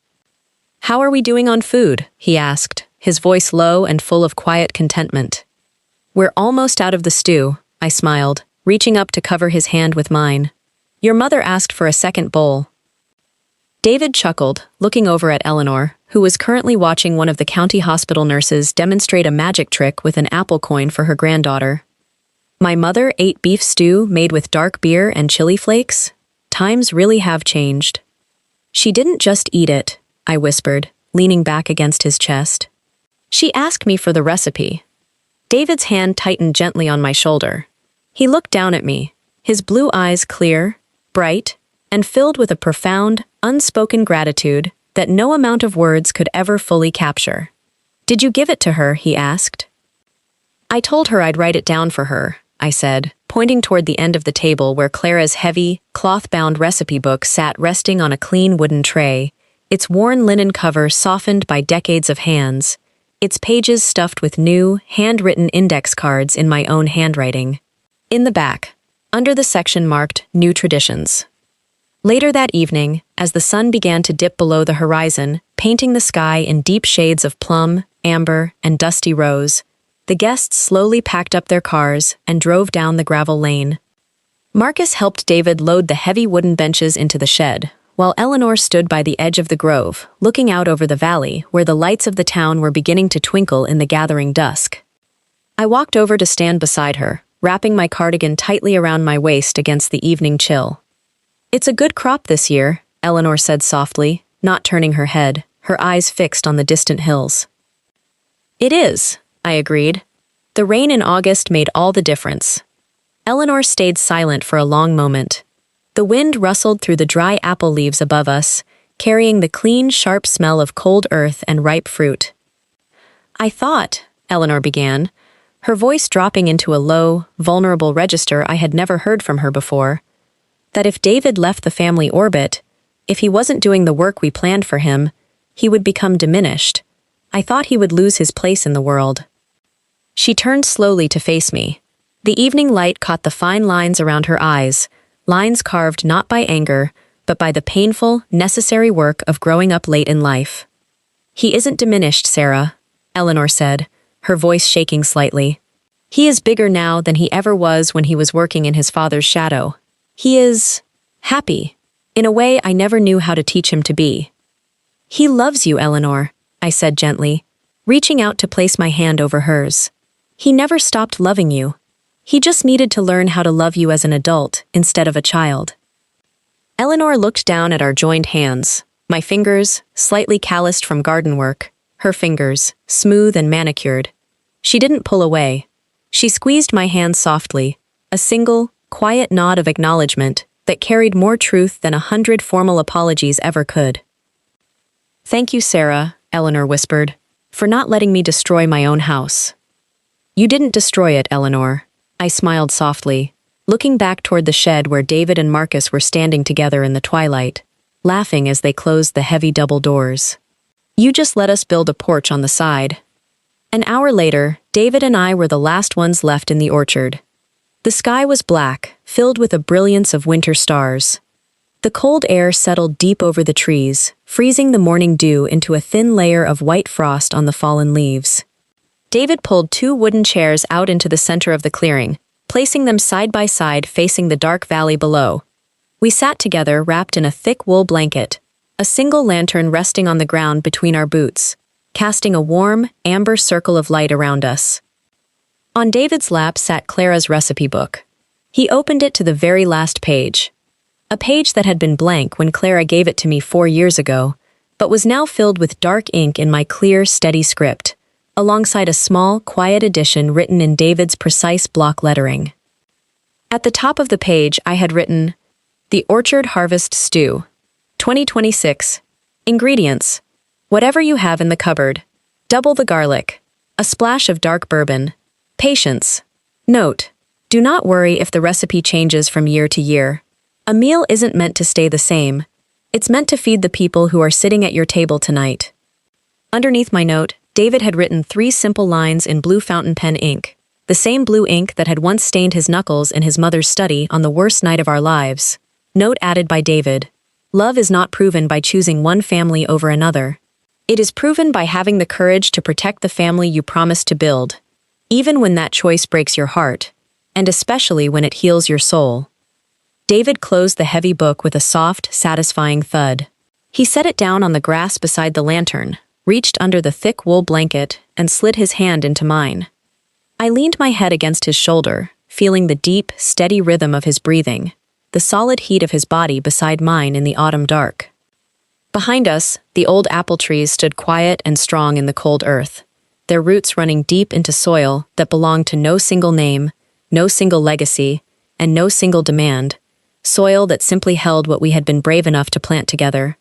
"How are we doing on food?" he asked, his voice low and full of quiet contentment. "We're almost out of the stew," I smiled, reaching up to cover his hand with mine. "Your mother asked for a second bowl." David chuckled, looking over at Eleanor, who was currently watching one of the county hospital nurses demonstrate a magic trick with an apple coin for her granddaughter. "My mother ate beef stew made with dark beer and chili flakes? Times really have changed." "She didn't just eat it," I whispered, leaning back against his chest. "She asked me for the recipe." David's hand tightened gently on my shoulder. He looked down at me, his blue eyes clear, bright, and filled with a profound, unspoken gratitude that no amount of words could ever fully capture. "Did you give it to her?" he asked. "I told her I'd write it down for her," I said, pointing toward the end of the table where Clara's heavy, cloth-bound recipe book sat resting on a clean wooden tray, its worn linen cover softened by decades of hands, its pages stuffed with new, handwritten index cards in my own handwriting. In the back, under the section marked New Traditions. Later that evening, as the sun began to dip below the horizon, painting the sky in deep shades of plum, amber, and dusty rose, the guests slowly packed up their cars and drove down the gravel lane. Marcus helped David load the heavy wooden benches into the shed, while Eleanor stood by the edge of the grove, looking out over the valley where the lights of the town were beginning to twinkle in the gathering dusk. I walked over to stand beside her, wrapping my cardigan tightly around my waist against the evening chill. "It's a good crop this year," Eleanor said softly, not turning her head, her eyes fixed on the distant hills. "It is," I agreed. The rain in August made all the difference. Eleanor stayed silent for a long moment. The wind rustled through the dry apple leaves above us, carrying the clean, sharp smell of cold earth and ripe fruit. "I thought," Eleanor began, her voice dropping into a low, vulnerable register I had never heard from her before, that if David left the family orbit, if he wasn't doing the work we planned for him, he would become diminished. I thought he would lose his place in the world. She turned slowly to face me. The evening light caught the fine lines around her eyes, lines carved not by anger, but by the painful, necessary work of growing up late in life. "He isn't diminished, Sarah," Eleanor said, her voice shaking slightly. "He is bigger now than he ever was when he was working in his father's shadow. He is happy, in a way I never knew how to teach him to be." "He loves you, Eleanor," I said gently, reaching out to place my hand over hers. "He never stopped loving you. He just needed to learn how to love you as an adult instead of a child." Eleanor looked down at our joined hands, my fingers, slightly calloused from garden work, her fingers, smooth and manicured. She didn't pull away. She squeezed my hand softly, a single, quiet nod of acknowledgement that carried more truth than 100 formal apologies ever could. "Thank you, Sarah," Eleanor whispered, "for not letting me destroy my own house." "You didn't destroy it, Eleanor," I smiled softly, looking back toward the shed where David and Marcus were standing together in the twilight, laughing as they closed the heavy double doors. "You just let us build a porch on the side." An hour later, David and I were the last ones left in the orchard. The sky was black, filled with a brilliance of winter stars. The cold air settled deep over the trees, freezing the morning dew into a thin layer of white frost on the fallen leaves. David pulled 2 wooden chairs out into the center of the clearing, placing them side by side facing the dark valley below. We sat together wrapped in a thick wool blanket, a single lantern resting on the ground between our boots, casting a warm, amber circle of light around us. On David's lap sat Clara's recipe book. He opened it to the very last page. A page that had been blank when Clara gave it to me 4 years ago, but was now filled with dark ink in my clear, steady script, alongside a small, quiet addition written in David's precise block lettering. At the top of the page, I had written, "The Orchard Harvest Stew, 2026. Ingredients: whatever you have in the cupboard. Double the garlic. A splash of dark bourbon. Patience. Note: do not worry if the recipe changes from year to year. A meal isn't meant to stay the same. It's meant to feed the people who are sitting at your table tonight." Underneath my note, David had written 3 simple lines in blue fountain pen ink, the same blue ink that had once stained his knuckles in his mother's study on the worst night of our lives. Note added by David: "Love is not proven by choosing one family over another. It is proven by having the courage to protect the family you promised to build, even when that choice breaks your heart, and especially when it heals your soul." David closed the heavy book with a soft, satisfying thud. He set it down on the grass beside the lantern, reached under the thick wool blanket, and slid his hand into mine. I leaned my head against his shoulder, feeling the deep, steady rhythm of his breathing, the solid heat of his body beside mine in the autumn dark. Behind us, the old apple trees stood quiet and strong in the cold earth, their roots running deep into soil that belonged to no single name, no single legacy, and no single demand, soil that simply held what we had been brave enough to plant together.